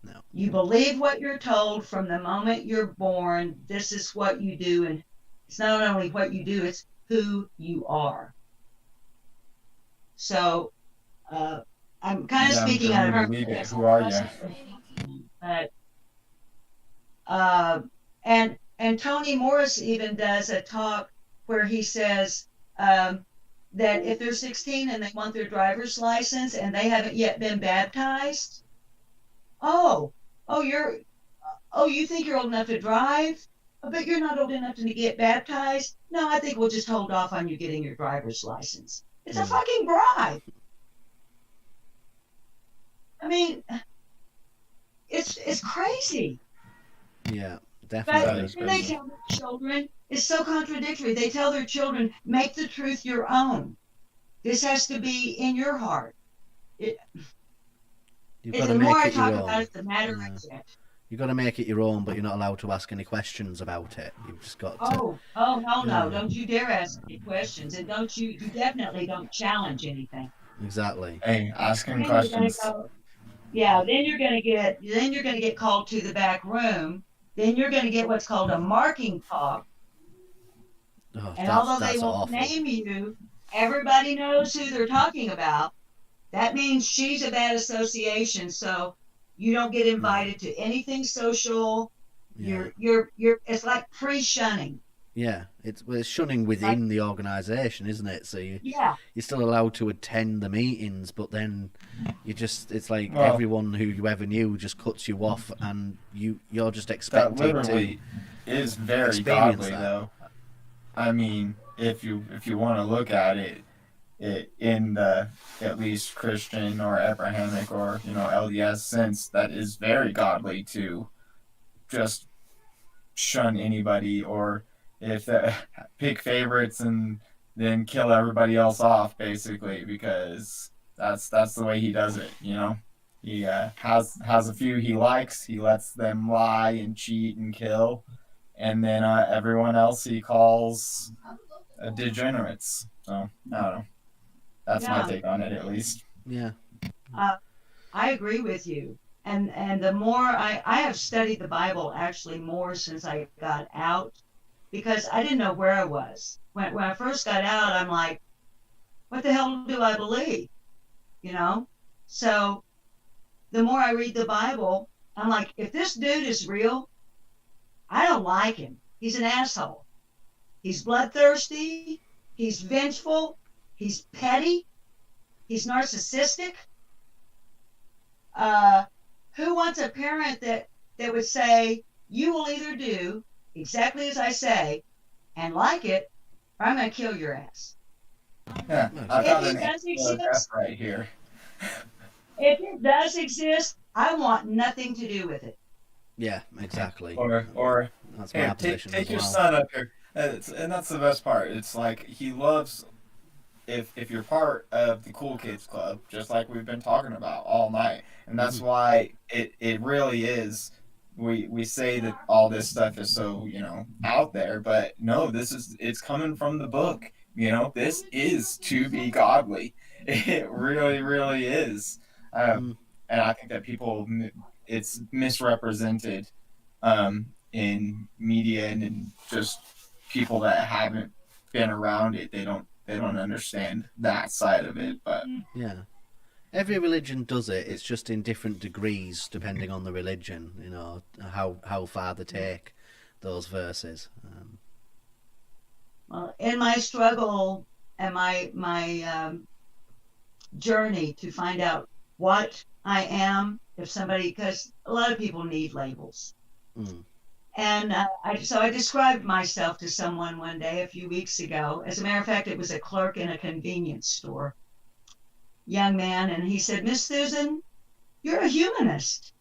No. You believe what you're told from the moment you're born. This is what you do. And it's not only what you do, it's who you are. So I'm kind of speaking out of her. Who are you? But and Tony Morris even does a talk where he says that if they're 16 and they want their driver's license and they haven't yet been baptized, you think you're old enough to drive, but you're not old enough to get baptized? No, I think we'll just hold off on you getting your driver's license. It's a fucking bribe. I mean, it's crazy. Yeah, definitely. But they tell their children, it's so contradictory. They tell their children, make the truth your own. This has to be in your heart. You've got The to more I make it your talk about own. it, the madder I get. You've got to make it your own, but you're not allowed to ask any questions about it. You've just got to. Oh, hell no. Don't you dare ask any questions. And you definitely don't challenge anything. Exactly. Hey, asking Then questions. then you're gonna get called to the back room. Then you're gonna get what's called a marking talk. Oh, And although they that's won't awful. name you, everybody knows who they're talking about. That means she's a bad association, so you don't get invited to anything social. Yeah. You're it's like pre-shunning. Yeah, it's shunning within the organisation, isn't it? So Yeah. you're still allowed to attend the meetings, but then it's like Well, everyone who you ever knew just cuts you off, and you're just that expected literally is very experience godly, that. though. I mean, if you want to look at it in the at least Christian or Abrahamic or LDS sense, that is very godly to just shun anybody, or if pick favorites and then kill everybody else off, basically, because that's the way he does it. He has a few he likes. He lets them lie and cheat and kill, and then everyone else he calls degenerates. So I don't know. That's my take on it, at least. Yeah. I agree with you. And the more I have studied the Bible actually more since I got out, because I didn't know where I was. When I first got out, I'm like, what the hell do I believe? So the more I read the Bible, I'm like, if this dude is real, I don't like him. He's an asshole. He's bloodthirsty. He's vengeful. He's petty. He's narcissistic. Who wants a parent that would say, you will either do exactly as I say and like it, or I'm going to kill your ass? Yeah, I got an exist right here. If it does exist, I want nothing to do with it. Yeah, exactly. Or that's my here, position take as your well. son up here, and that's the best part. It's like he loves. If you're part of the cool kids club, just like we've been talking about all night, and that's why it really is. We say that all this stuff is so out there, but no, it's coming from the book. This is to be godly. It really, really is. And I think that it's misrepresented in media and in just people that haven't been around it. They don't understand that side of it. But yeah, every religion does it. It's just in different degrees depending on the religion. How far they take those verses. Well, in my struggle and my journey to find out what I am, because a lot of people need labels. And so I described myself to someone one day a few weeks ago. As a matter of fact, it was a clerk in a convenience store, young man, and he said, Miss Susan, you're a humanist.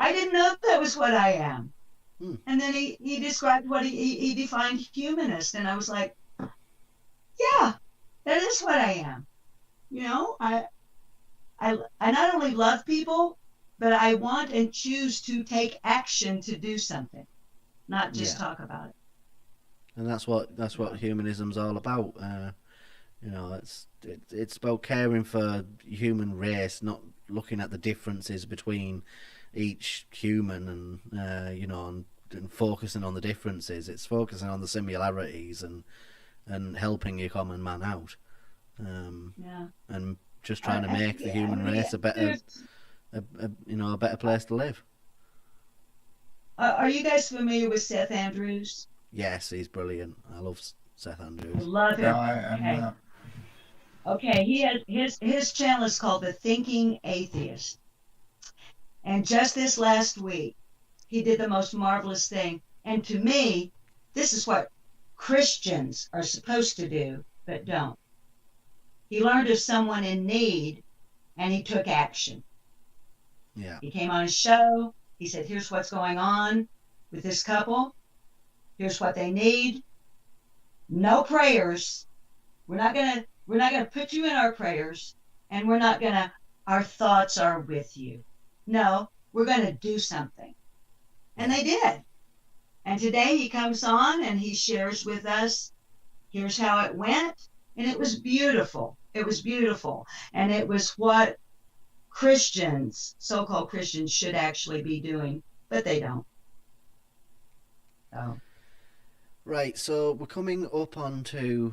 I didn't know that was what I am. Hmm. And then he described what he defined humanist. And I was like, yeah, that is what I am. You know, I not only love people, but I want and choose to take action to do something, not just Yeah. talk about it. And that's what humanism's all about. It's about caring for human race, not looking at the differences between each human, and focusing on the differences. It's focusing on the similarities and helping your common man out, Yeah. and just trying to make the Yeah, human race a better a better place to live. Are you guys familiar with Seth Andrews? Yes, he's brilliant. I love Seth I Andrews. love No, him. I am Okay. not. Okay. He has his channel is called The Thinking Atheist. And just this last week, he did the most marvelous thing. And to me, this is what Christians are supposed to do, but don't. He learned of someone in need and he took action. Yeah. He came on his show. He said, here's what's going on with this couple. Here's what they need. No prayers. We're not gonna put you in our prayers, and our thoughts are with you. No, we're gonna do something. And they did. And today he comes on and he shares with us, here's how it went. And it was beautiful. It was beautiful. And it was what Christians, so-called Christians, should actually be doing, but they don't. So, Right, so we're coming up onto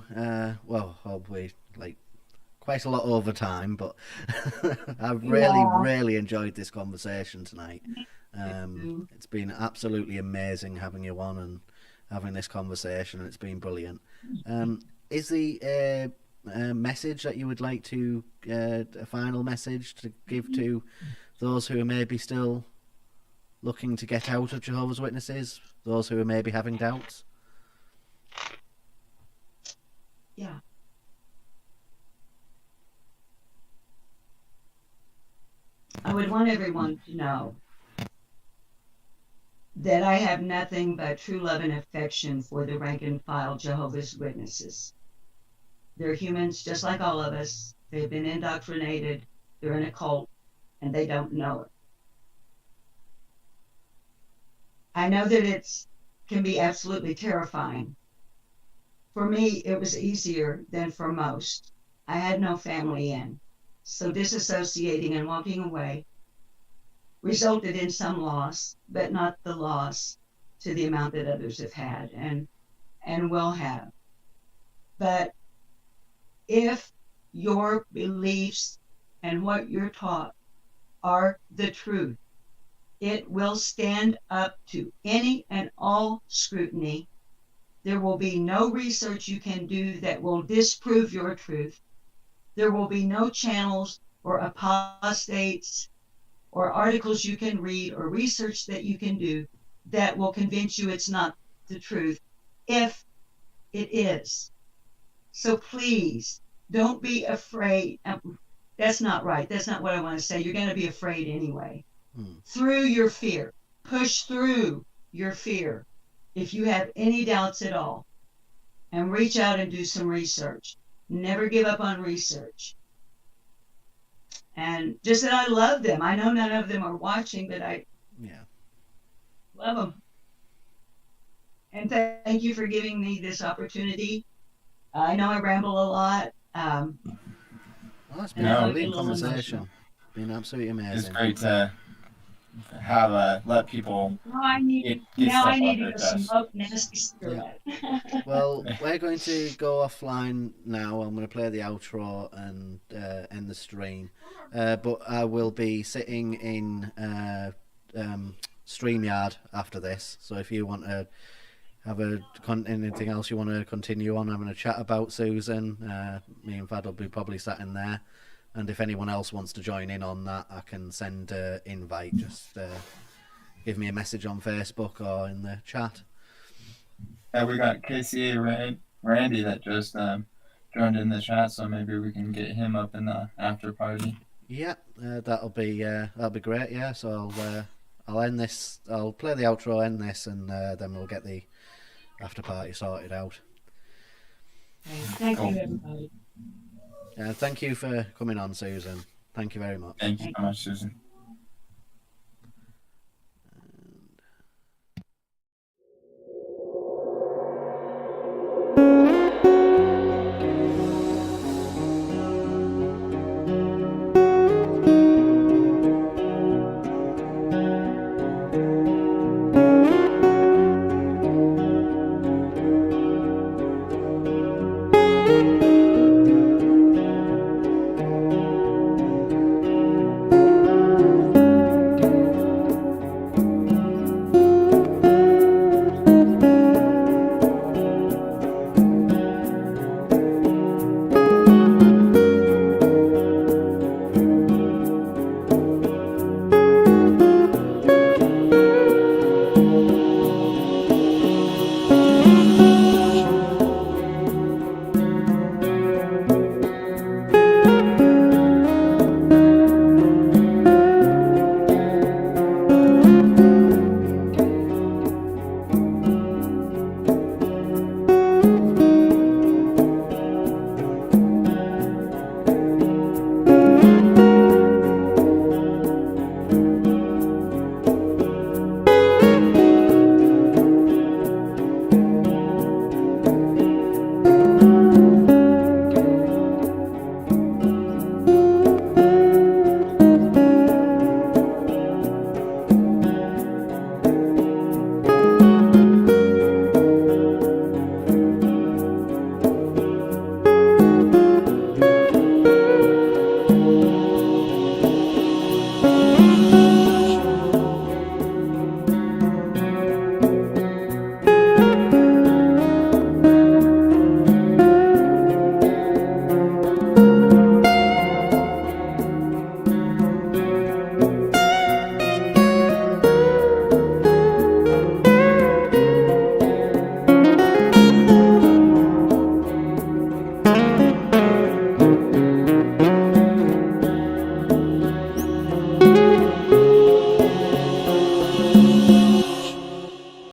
hopefully like quite a lot over time, but I've yeah. really enjoyed this conversation tonight. It's been absolutely amazing having you on and having this conversation. It's been brilliant. Is the message that you would like to a final message to give to those who are maybe still looking to get out of Jehovah's Witnesses, those who are maybe having doubts? Yeah. I would want everyone to know that I have nothing but true love and affection for the rank and file Jehovah's Witnesses. They're humans just like all of us. They've been indoctrinated. They're in a cult, and they don't know it. I know that it can be absolutely terrifying. For me, it was easier than for most. I had no family in, so disassociating and walking away resulted in some loss, but not the loss to the amount that others have had and will have. But if your beliefs and what you're taught are the truth, it will stand up to any and all scrutiny. There will be no research you can do that will disprove your truth. There will be no channels or apostates or articles you can read or research that you can do that will convince you it's not the truth, if it is. So please don't be afraid. That's not right. That's not what I want to say. You're going to be afraid anyway. Through your fear. Push through your fear if you have any doubts at all. And reach out and do some research. Never give up on research. And just that I love them. I know none of them are watching, but I love them. And thank you for giving me this opportunity. I know I ramble a lot. Well, it's been No, a brilliant conversation. Been absolutely amazing. It's great to have let people Now I need get stuff to off their go chest. smoke nasty cigarette. Well, we're going to go offline now. I'm going to play the outro and end the stream. But I will be sitting in StreamYard after this. So if you want to have anything else you want to continue on having a chat about, Susan, me and Fad will be probably sat in there. And if anyone else wants to join in on that, I can send an invite. Just give me a message on Facebook or in the chat. We got KCA Randy that just joined in the chat, so maybe we can get him up in the after party. Yeah, that'll be great. Yeah, so I'll end this. I'll play the outro, end this, and then we'll get the after party sorted out. Thank you, everybody. Thank you for coming on, Susan. Thank you very much. Thank you so much, Susan.